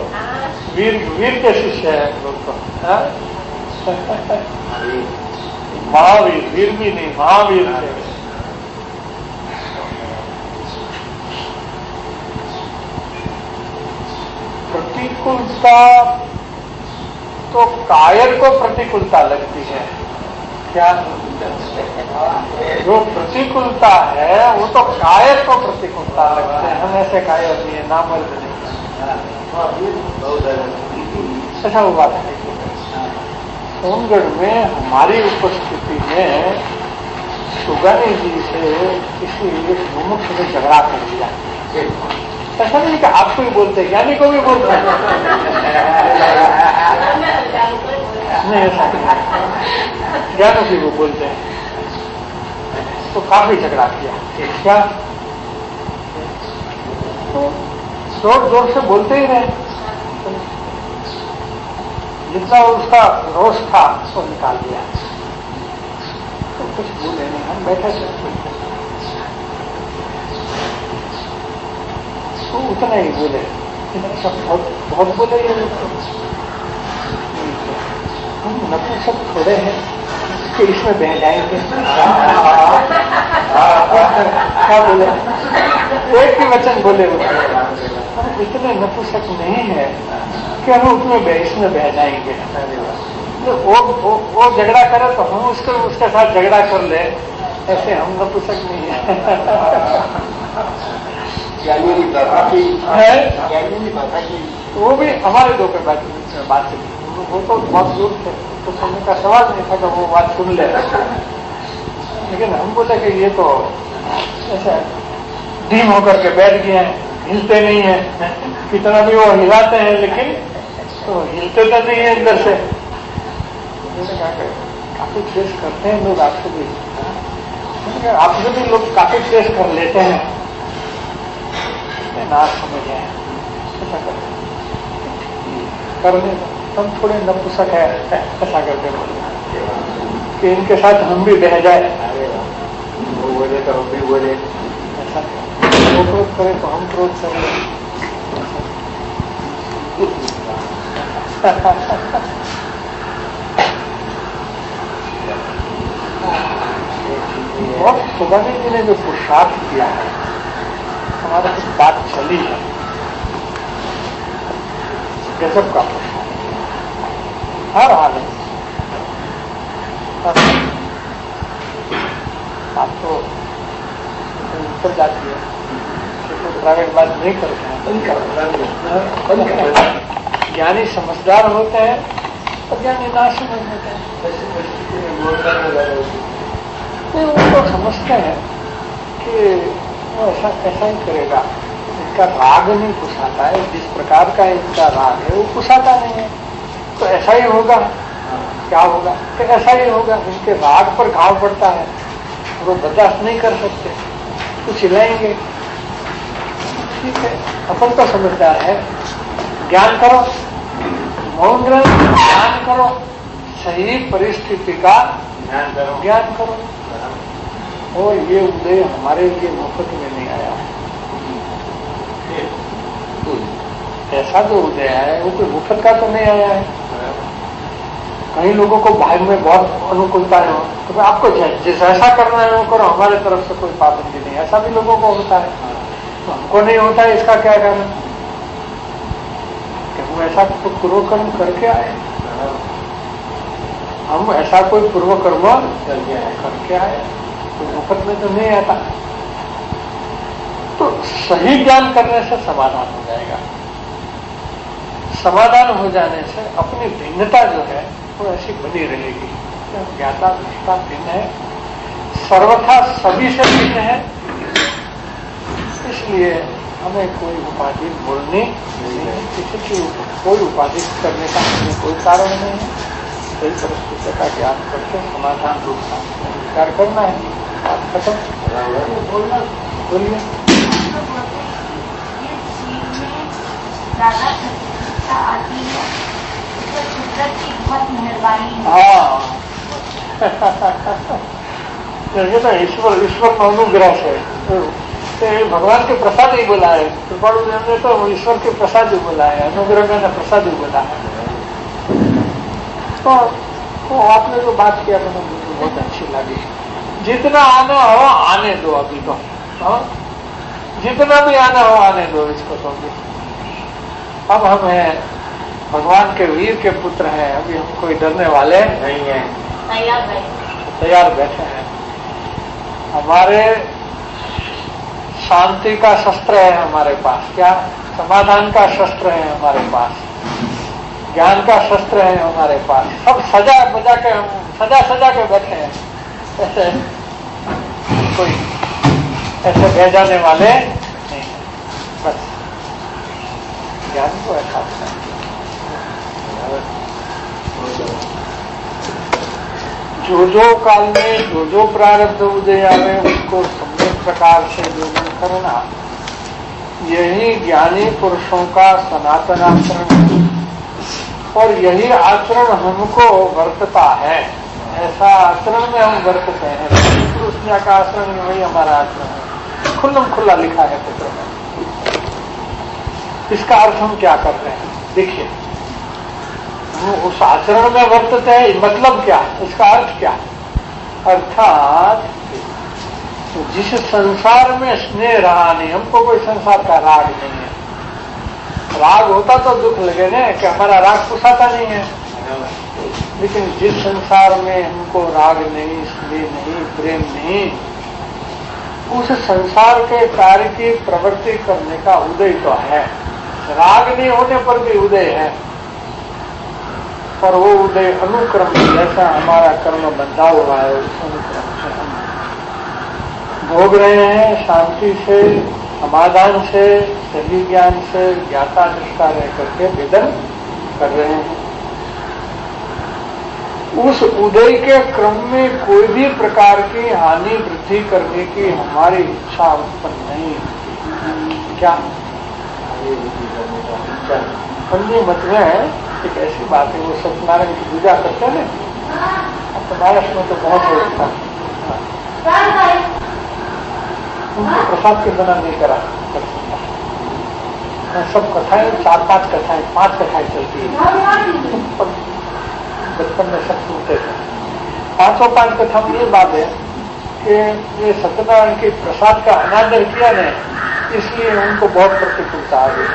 वीर के शिष्य हैं हम लोग तो। महावीर, वीर भी नहीं, महावीर थे। प्रतिकूलता तो कायर को प्रतिकूलता लगती है, क्या जो प्रतिकूलता है वो तो कायर को प्रतिकूलता लगते हैं, हम ऐसे कायर नहीं है, नामर्द नहीं। ऐसा हुआ था सोनगढ़ में हमारी उपस्थिति में सुगानी जी से किसी एक मुमुक्ष ने झगड़ा कर दिया। ऐसा नहीं कि आपको ही बोलते हैं, ज्ञानी को भी बोलते हैं, नहीं ऐसा नहीं, ज्ञानों की वो बोलते हैं। तो काफी झगड़ा किया, क्या तो जोर जोर से बोलते ही रहे, जितना उसका रोष था उसको निकाल दिया, तो कुछ बोले नहीं, हम बैठे थे तो उतना ही बोले, सब बहुत बोले ये लोग, हम नपुंसक थोड़े हैं कि इसमें बह जाएंगे। क्या बोले, एक ही वचन बोले, हम इतने नपुंसक नहीं है कि हम इसमें बह जाएंगे। तो वो झगड़ा करे तो हम उसके साथ झगड़ा कर ले, ऐसे हम नपुंसक नहीं है। वो भी हमारे दो पे बात चली, वो तो बहुत दूर थे, तो सुनने का सवाल नहीं था कि वो बात सुन ले, लेकिन हम बोले कि ये तो ऐसा ढीम होकर के बैठ गए हैं, हिलते नहीं है, कितना भी वो हिलाते हैं लेकिन तो हिलते तो नहीं है अंदर से। काफी ट्रेस करते हैं लोग आपसे भी, आपसे भी लोग काफी ट्रेस कर लेते हैं, ना समझ आए ऐसा करने हम थोड़े नपुंसक है, ऐसा करते बोले कि इनके साथ हम भी बह जाए, वो बोले तो हम भी बोले, ऐसा वो क्रोध करे तो हम क्रोध करें। बहुत सुगानी जी ने जो पुरुषार्थ किया है, हमारे कुछ बात चली है, गजब का हर हाल में बात तो ऊपर जाती है, तो प्राइवेट बात नहीं करते हैं। ज्ञानी समझदार होते हैं और ज्ञानी ना समझ होते हैं, वो तो समझते हैं कि वो ऐसा ही करेगा, इनका राग नहीं पुसाता है, जिस प्रकार का इनका राग है वो पुसाता नहीं है, तो ऐसा ही होगा। क्या होगा? तो ऐसा ही होगा, इनके राग पर घाव पड़ता है, वो बर्दाश्त नहीं कर सकते तो चिल्लाएंगे। ठीक है, अपन तो समझदार है, ज्ञान करो, मौन रहो, ज्ञान करो, सही परिस्थिति का ज्ञान करो। और ये उदय हमारे लिए मुफ्त में नहीं आया है, ऐसा जो उदय है वो कोई मुफ्त का तो नहीं आया है। कई लोगों को भाग में बहुत अनुकूलता है, तो आपको जैसा करना है वो करो, हमारे तरफ से कोई पाबंदी नहीं, ऐसा भी लोगों को होता है। तो हमको नहीं होता है, इसका क्या कारण? कि हम ऐसा कोई पूर्व कर्म करके आए, हम ऐसा कोई पूर्व कर्म करके आए, तो मुफ्त में तो नहीं आता। तो सही ज्ञान करने से समाधान हो जाएगा। समाधान हो जाने से अपनी भिन्नता जो है वो ऐसी बनी रहेगी। ज्ञाता दृष्टा भिन्न है, सर्वथा सभी से भिन्न है, इसलिए हमें कोई उपाधि बोलनी नहीं है, किसी की कोई उपाधि करने का हमें कोई कारण नहीं है। सही परिस्थिति का ज्ञान करके समाधान रूप से विचार करना है। बात खत्म। बोलना बोलिए। आती है कुदरत की बहुत मेहरबानी। हाँ तो ईश्वर का अनुग्रह से तो भगवान के प्रसाद ही बोला है, कृपालुदेव ने तो ईश्वर के प्रसाद ही बोला है, अनुग्रह का प्रसाद ही बोला है। तो आपने जो बात किया तो मुझे बहुत अच्छी लगी। जितना आना हो आने दो अभी तो, जितना भी आना हो आने दो इसको तो। अब हम हैं भगवान के वीर के पुत्र हैं, अभी हम कोई डरने वाले नहीं है, तैयार बैठे हैं। हमारे शांति का शस्त्र है हमारे पास, क्या समाधान का शस्त्र है हमारे पास, ज्ञान का शस्त्र है हमारे पास, सब सजा बजा के हम सजा के बैठे हैं। ऐसे कोई ऐसे बह जाने वाले नहीं है, बस ज्ञान को ऐसा जो काल में जो प्रारब्ध उदय आवे उसको सम्यक प्रकार से योजन करना, यही ज्ञानी पुरुषों का सनातन आचरण है और यही आचरण हमको वर्तता है। ऐसा आचरण में हम वर्तते हैं, पुरुष का आचरण में वही हमारा आचरण है, खुल्लम खुल्ला लिखा है पुत्र में। इसका अर्थ हम क्या कर रहे हैं देखिए, उस आचरण में वर्तते हैं, मतलब क्या, इसका अर्थ क्या? अर्थात जिस संसार में स्नेह रहा नहीं, हमको कोई संसार का राग नहीं है। राग होता तो दुख लगे ना कि हमारा राग पुसाता नहीं है, लेकिन जिस संसार में हमको राग नहीं, स्नेह नहीं, प्रेम नहीं, उस संसार के कार्य की प्रवृत्ति करने का उदय तो है। राग नहीं होने पर भी उदय है, पर वो उदय अनुक्रम जैसा हमारा कर्म बंधा हुआ है उस अनुक्रम से हम भोग रहे हैं, शांति से, समाधान से, सही ज्ञान से, ज्ञाता दृष्टा रह करके वेदन कर रहे हैं। उस उदय के क्रम में कोई भी प्रकार की हानि वृद्धि करने की हमारी इच्छा उत्पन्न नहीं। क्या पंजी मत में एक ऐसी बात है, वो सत्यनारायण की पूजा करते हैं ना, अब तो महाराष्ट्र में तो बहुत होता है, उनको प्रसाद के बना नहीं करा कर सकता। सब कथाएं 4-5 कथाएं 5 कथाएं चलती है, बचपन में सब सुनते थे। 505 कथा में ये बात है कि ये सत्यनारायण के प्रसाद का अनादर किया ने, इसलिए उनको बहुत प्रतिकूलता आ गई।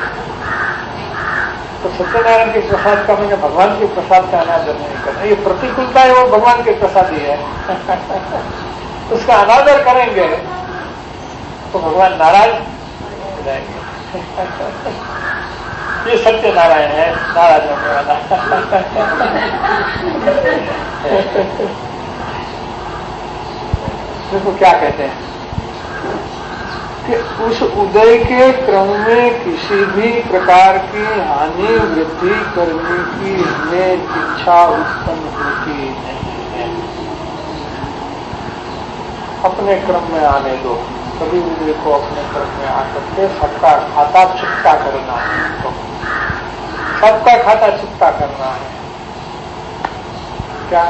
तो सत्यनारायण के प्रसाद का मैंने भगवान के प्रसाद का अनादर नहीं करना, ये प्रतिकूलता है, वो भगवान के प्रसाद ही है। उसका अनादर करेंगे तो भगवान नाराज हो जाएंगे। ये सत्यनारायण है, नाराज होने वाला। देखो क्या कहते हैं कि उस उदय के क्रम में किसी भी प्रकार की हानि वृद्धि करने की हमें इच्छा उत्पन्न होती नहीं है। अपने क्रम में आने दो, कभी भी देखो अपने क्रम में आकर के सबका खाता चुकता करना है, तो सबका खाता चुकता करना है। क्या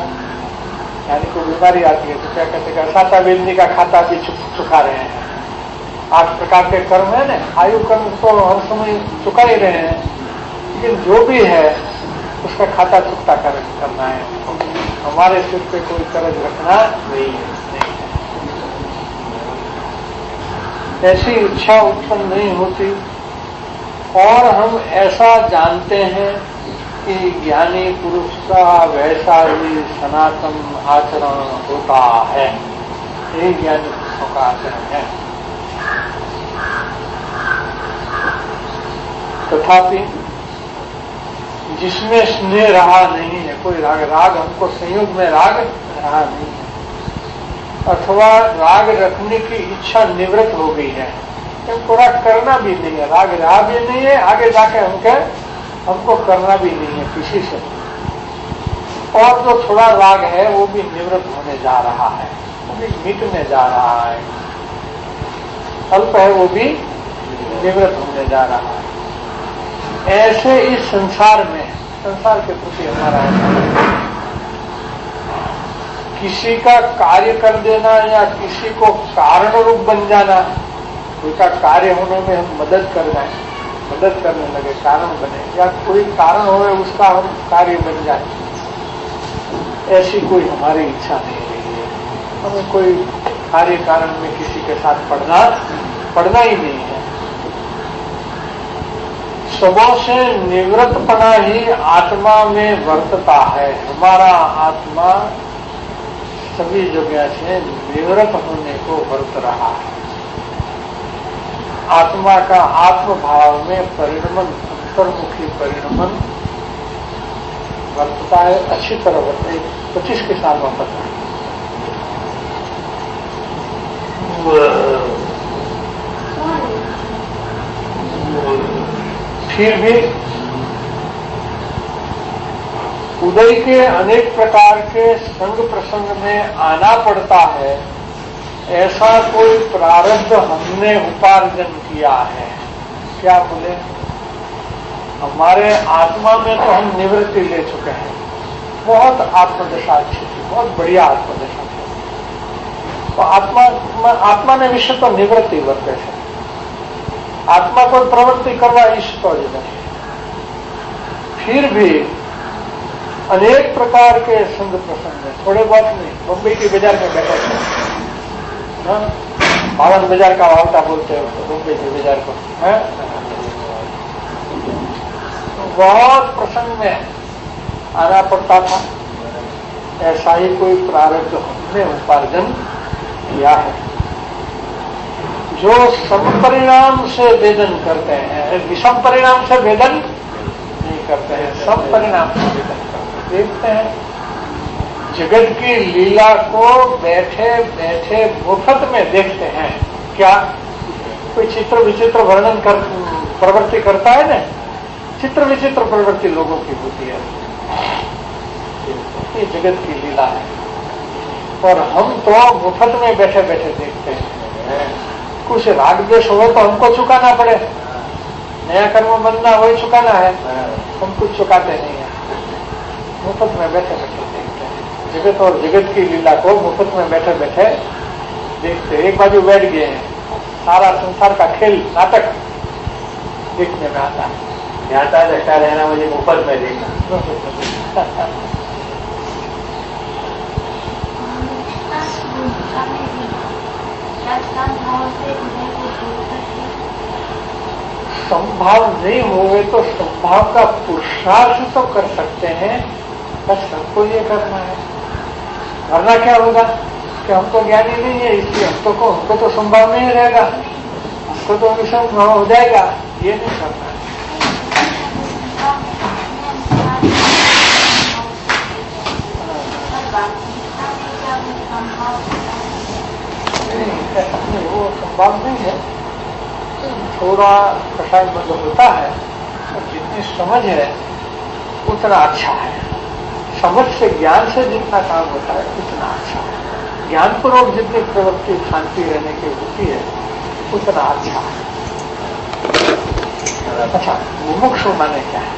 यानी कोई बीमारी आती है तो क्या कहते हैं, साता बेलनी का खाता भी चुका रहे हैं। 8 प्रकार के कर्म है ना, आयु कर्म तो हर समय चुका ही रहे हैं, लेकिन जो भी है उसका खाता चुकता करना है। हमारे सिर पे कोई कर्ज रखना नहीं है। ऐसी इच्छा उत्पन्न नहीं होती। और हम ऐसा जानते हैं कि ज्ञानी पुरुष का वैसा ही सनातन आचरण होता है। यही ज्ञानी पुरुषों का आचरण है। तथापि जिसमें स्नेह रहा नहीं है, कोई राग हमको संयोग में राग रहा नहीं है, अथवा राग रखने की इच्छा निवृत्त हो गई है, हमको राग करना भी नहीं है, राग रहा भी नहीं है, आगे जाके हमको करना भी नहीं है किसी से। और जो थोड़ा राग है वो भी निवृत्त होने जा रहा है, वो भी मिटने जा रहा है। अल्प है वो भी निवृत्त होने जा रहा है। ऐसे इस संसार में, संसार के प्रति हमारा किसी का कार्य कर देना या किसी को कारण रूप बन जाना, उसका कार्य होने में हम मदद करने लगे, कारण बने, या कोई कारण हो उसका हम कार्य बन जाए, ऐसी कोई हमारी इच्छा नहीं रही है। हमें कोई कार्य कारण में किसी के साथ पड़ना ही नहीं है। सबों से निवृत्तपना ही आत्मा में वर्तता है। हमारा आत्मा सभी जगह से निवृत्त होने को वर्त रहा है। आत्मा का आत्मभाव में परिणमन, अंतर्मुखी परिणमन वर्तता है, अच्छी तरह वर्तता है। 25 के साल में पता है। फिर भी उदय के अनेक प्रकार के संग प्रसंग में आना पड़ता है। ऐसा कोई प्रारब्ध हमने उपार्जन किया है। क्या बोले, हमारे आत्मा में तो हम निवृत्ति ले चुके हैं। बहुत आत्मदशा अच्छी थी, बहुत बढ़िया आत्मदशा थी। तो आत्मा ने विषय तो निवृत्ति वर्ते है। आत्मा को प्रवृत्ति करवा इष्ट तो नहीं। फिर भी अनेक प्रकार के संग प्रसंग में, थोड़े बहुत नहीं, मुंबई के बाजार में बैठे थे, बावन बाजार का वावटा बोलते हो तो मुंबई के बाजार को है, बहुत प्रसंग में आना पड़ता था। ऐसा ही कोई प्रारब्ध हमने उपार्जन किया है। जो समपरिणाम से वेदन करते हैं, विषम परिणाम से वेदन नहीं करते हैं, सम परिणाम से वेदन करते हैं। देखते हैं जगत की लीला को बैठे बैठे मुफ्त में देखते हैं। क्या कोई चित्र विचित्र वर्णन कर प्रवृत्ति करता है ना, चित्र विचित्र प्रवृत्ति लोगों की होती है, ये जगत की लीला है। और हम तो मुफ्त में बैठे बैठे देखते हैं। कुछ राग द्वेष हो तो हमको चुकाना पड़े, नया कर्म बनना वही चुकाना है, हम कुछ चुकाते नहीं है, मुफ्त में बैठे बैठे देखते हैं। जगत और जगत की लीला को मुफ्त में बैठे बैठे देखते। एक बाजू बैठ गए हैं, सारा संसार का खेल नाटक देखने में आता है। ज्ञाता दशा रहना मुझे मुफ्त में देखना। संभाव नहीं होवे तो संभाव का पुरुषार्थ तो कर सकते हैं, बस सबको ये करना है। करना क्या होगा कि हमको ज्ञानी नहीं है, इसलिए हमको तो संभाव नहीं रहेगा, हमको तो विषम हो जाएगा, ये नहीं करना है। वो संभाव नहीं है। थोड़ा कषाय बंद होता है, और जितनी समझ है उतना अच्छा है। समझ से, ज्ञान से जितना काम होता है उतना अच्छा है। ज्ञान पूर्वक जितनी प्रवृत्ति शांति रहने की होती है उतना अच्छा है। अच्छा, मुमुक्षु माने क्या है?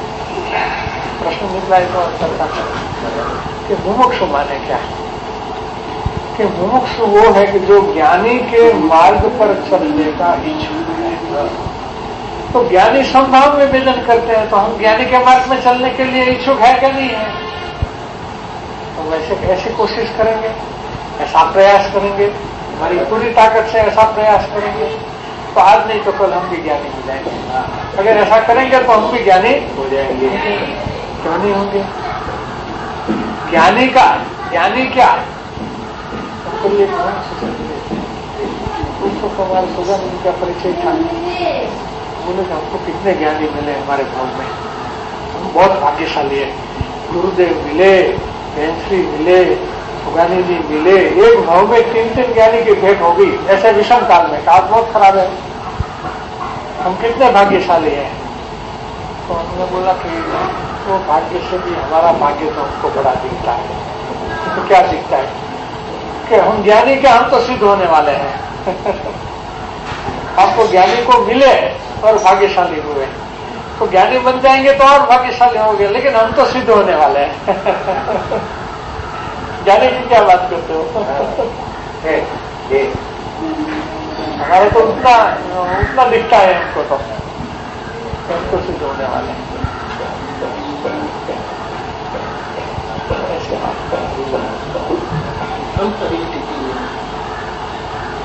प्रश्न निकला है तो चलता है कि मुमुक्षु माने क्या है? कि मुमुक्षु वो है कि जो ज्ञानी के मार्ग पर चलने का इच्छुक है। तो ज्ञानी संभाव में वेदन करते हैं, तो हम ज्ञानी के मार्ग में चलने के लिए इच्छुक है क्या नहीं है? तो वैसे ऐसी कोशिश करेंगे, ऐसा प्रयास करेंगे, हमारी पूरी ताकत से ऐसा प्रयास करेंगे, तो आज नहीं तो कल हम भी ज्ञानी हो जाएंगे। अगर ऐसा करेंगे तो हम भी ज्ञानी हो जाएंगे। क्यों नहीं होंगे? ज्ञानी क्या? उसको हमारे सुगम उनका परिचय था, बोले कि हमको कितने ज्ञानी मिले हमारे भाव में, हम बहुत भाग्यशाली है। गुरुदेव मिले, बहनश्री मिले, सुगानी जी मिले, एक भाव में 3 ज्ञानी की भेंट होगी ऐसे विषम काल में। काल बहुत खराब है, हम कितने भाग्यशाली हैं। तो हमने बोला कि वो भाग्य से भी हमारा भाग्य तो हमको बड़ा दिखता है। तो क्या दिखता है कि हम ज्ञानी के, हम तो सिद्ध होने वाले हैं। आपको ज्ञानी को मिले और भाग्यशाली हुए, तो ज्ञानी बन जाएंगे तो और भाग्यशाली होंगे, लेकिन हम तो सिद्ध होने वाले हैं। ज्ञानी की क्या बात करते हो? हमारा तो उतना दिखता है हमको, तो हम तो सिद्ध होने वाले हैं।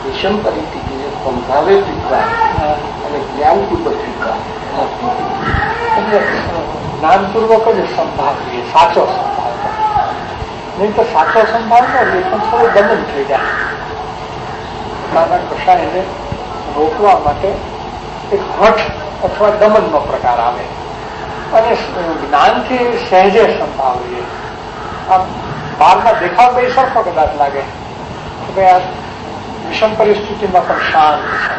વિષમ પરિસ્થિતિને સંભાવે સ્વીકાર અને જ્ઞાનપૂર્વક સ્વીકાર. જ્ઞાનપૂર્વક જ સંભાવ જોઈએ, સાચો સંભાવ. નહીં તો સાચો સંભાવ ન લે પણ થોડું દમન થઈ જાય. પોતાના કશાયને રોકવા માટે એક હઠ અથવા દમનનો પ્રકાર આવે, અને જ્ઞાનથી સહેજે સંભાવ જોઈએ. આમ બહારના દેખાવ બે સરખો કદાચ લાગે કે ભાઈ આ વિષમ પરિસ્થિતિમાં પણ શાંત છે,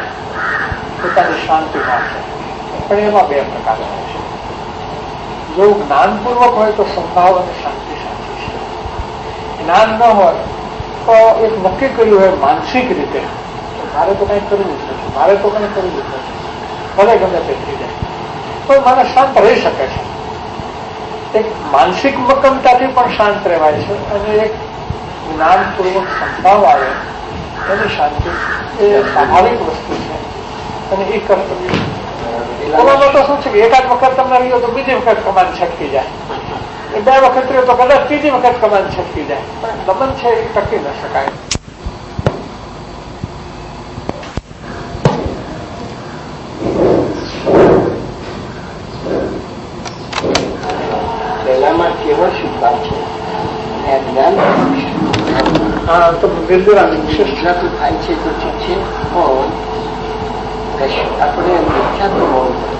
પોતાની શાંતિમાં છે, પણ એમાં બે પ્રકાર હોય છે. જો જ્ઞાનપૂર્વક હોય તો સંભાવ અને શાંતિ સાચી છે. જ્ઞાન ન હોય તો એક નક્કી કર્યું હોય માનસિક રીતે મારે તો કંઈ કરવું જ નથી, ભલે ગમે તે થઈ જાય, તો માણસ શાંત રહી શકે છે. એક માનસિક મક્કમતાથી પણ શાંત રહેવાય છે, અને એક જ્ઞાનપૂર્વક સંભાવ આવે એની શાંતિ એ સ્વાભાવિક વસ્તુ છે, અને એ કર્તવ્ય. એમાં તો શું છે કે એકાદ વખત તમને રહ્યો તો બીજી વખત કમાન છટકી જાય, 2 વખત રહ્યો તો કદાચ ત્રીજી વખત કમાન છટકી જાય, પણ દમન છે એ ટકી ન શકાય. પહેલામાં કેવળ સ્વીકાર છે અને જ્ઞાન તો વિશ્વાસ ગુજરાતું થાય છે તો ઠીક છે, પણ આપણે મિથ્યાત્વ હોવું પડે.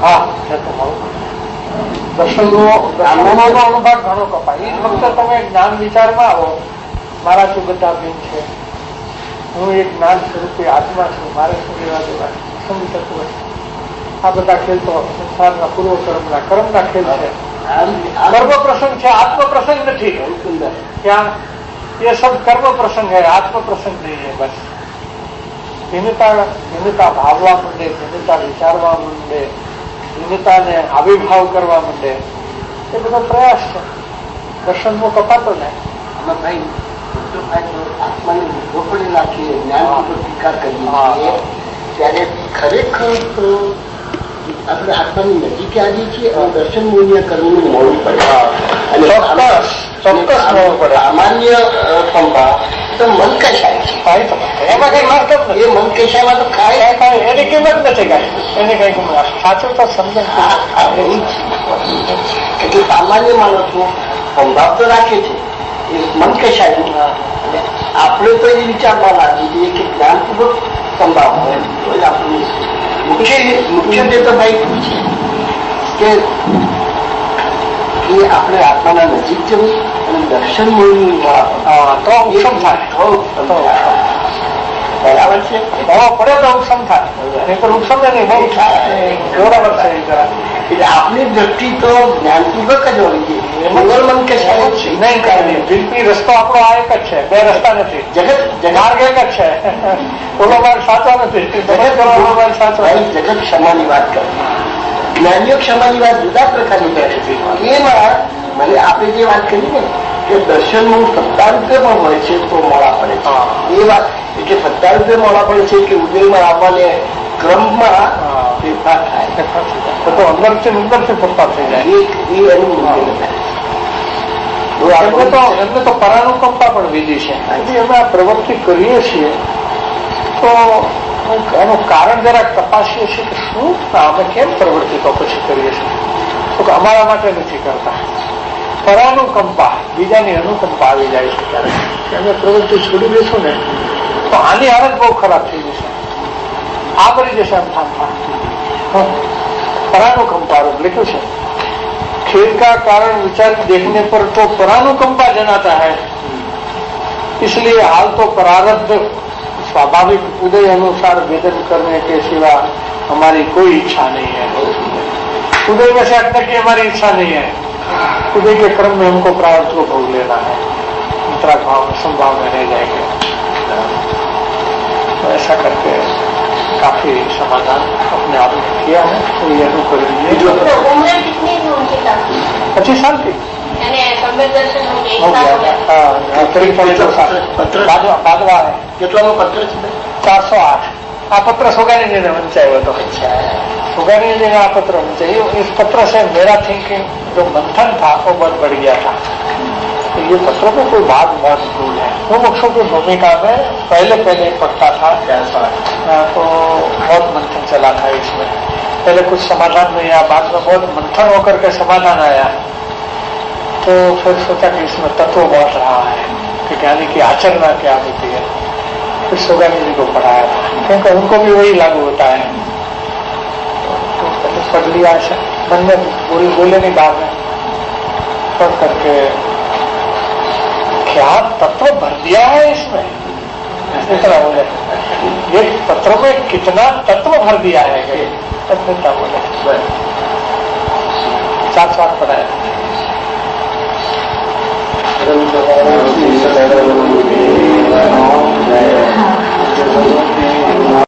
હા, દર્શનનો અનુભવ ઘણો કપાય. એ જ વખતે તમે જ્ઞાન વિચારમાં આવો, મારાથી બધા ભીન છે, હું એક જ્ઞાન સ્વરૂપે આત્મા છું, મારે શું લેવા દેવા સમજતું હોય. આ બધા ખેલ તો સંસારના પૂર્વ કર્મના ખેલ છે. કર્મ પ્રસંગ છે, આત્મ પ્રસંગ નથી. ત્યાં એ સબ કર્મ પ્રસંગ है, आत्म प्रसंग नहीं है. बस ભિન્નતા ભાવવા માંડે, ભિન્નતા વિચારવા માંડે, ભિન્નતાને આવિર્ભાવ કરવા માંડે, એ બધો પ્રયાસ છે. દર્શનનો કપાતો ને ભાઈ આત્માને ઉભો પડે નાખીએ, જ્ઞાન સ્વીકાર કરીએ ત્યારે ખરેખર આપણે આત્માની નજીક આવીએ છીએ અને દર્શન મૂલ્ય કરવું મળવું પડે. અને ચોક્કસ મળવું પડે. સામાન્ય સંભાવ તો મન કશાય છે, એમાં કઈ મતલબ એ મન કશાયમાં તો કાંઈ એની કિંમત નથી કાંઈ, એની કઈ કિંમત સાચું તો સમજણ. એટલે સામાન્ય માણસો સંભાવ તો રાખે છે એ મન કશાય. આપણે તો એ વિચારવા લાગી છીએ કે જ્ઞાનપૂર્વક સંભાવ હોય તો જ આપણું મુખ્યત્વે તો ભાઈ છે કે આપણે આત્માના નજીક જવું અને દર્શન મળવું તો ઉત્તમ થાય. બરાબર છે. દવા પડે તો ઉપશમ થાય, નહીં તો ઉપશમ નહીં, બહુ બરાબર છે. એટલે આપની દ્રષ્ટિ તો જ્ઞાનપૂર્વક જ હોવી જોઈએ. મંગળ મન કે સાહેબ છે નહીં કાંઈ બિલકુલ રસ્તો આપણો આ એક જ છે, બે રસ્તા નથી. જગત માર્ગ એક જ છે, ઓલો માર્ગ સાચો નથી, ઓલો માર્ગ સાચો નથી. જગત ક્ષમાની વાત કરે, જ્ઞાનીઓ ક્ષમાની વાત જુદા પ્રકારની કરે છે. એમાં મને આપણે જે વાત કરી ને કે દર્શનનું સત્તા રૂપે પણ હોય છે તો મોડા પડે છે, એ વાત એટલે સત્તા રૂપે મોડા પડે છે કે ઉદયમાં આવવાને ક્રમમાં ફેરફાર થાય તો અંદરથી ફરતા થઈ જાય. એ એનું એમને તો પરાનુકંપા પણ વિધિ છે. અમે આ પ્રવૃત્તિ કરીએ છીએ તો એનું કારણ જરાક તપાસીએ છીએ કે શું અમે કેમ પ્રવૃત્તિ તો પછી કરીએ છીએ, તો કે અમારા માટે નથી કરતા. પરાનુકંપા, બીજાની અનુકંપા આવી જાય છે ત્યારે અમે પ્રવૃત્તિ છોડી દઈશું ને તો આની હાલત બહુ ખરાબ થઈ જશે, આ કરી જશે એમ થામ. परानुकंपा लिखो है, खेल का कारण विचार देखने पर तो परानुकंपा जनाता है, इसलिए हाल तो प्रारब्ध स्वाभाविक उदय अनुसार वेदन करने के सिवा हमारी कोई इच्छा नहीं है. उदय में से हटने की हमारी इच्छा नहीं है. उदय के क्रम में हमको प्रारब्ध को भोग लेना है, अंतराग भाव में संभाव में रह जाएंगे. तो ऐसा करके काफी समाधान अपने आप में किया है. तो ये अनुकरणीय. उम्र कितनी थी उनकी तब? 25 साल की यानी सम्यक दर्शन हो गया, हो एक साल हो गया. गया. हाँ, करीब 25 साल. बादवा है કેટલાનો પત્ર છે? 408. આ પત્ર સોગાનીજીને વંચાયો હતો. सुगानी जी ने आ पत्र चाहिए. इस पत्र से मेरा थिंकिंग जो मंथन था वो बहुत बढ़ गया था. तो ये पत्रों में कोई भाग बहुत दूर है. मुमुक्षु की भूमिका में पहले पढ़ता था तो बहुत मंथन चला था इसमें. पहले कुछ समाधान नहीं आया, बाद में बहुत मंथन होकर के समाधान आया. तो फिर सोचा कि इसमें तत्व बहुत रहा है कि ज्ञानी की आचरणा क्या होती है. फिर सुगानी जी को पढ़ाया था क्योंकि उनको भी वही लागू होता है. पढ़ लिया मन में बोले नहीं बाद में पढ़ करके क्या तत्व भर दिया है इसमें, इतना बोले. ये पत्र में कितना तत्व भर दिया है इतना बोले. 4 साल पढ़ाया.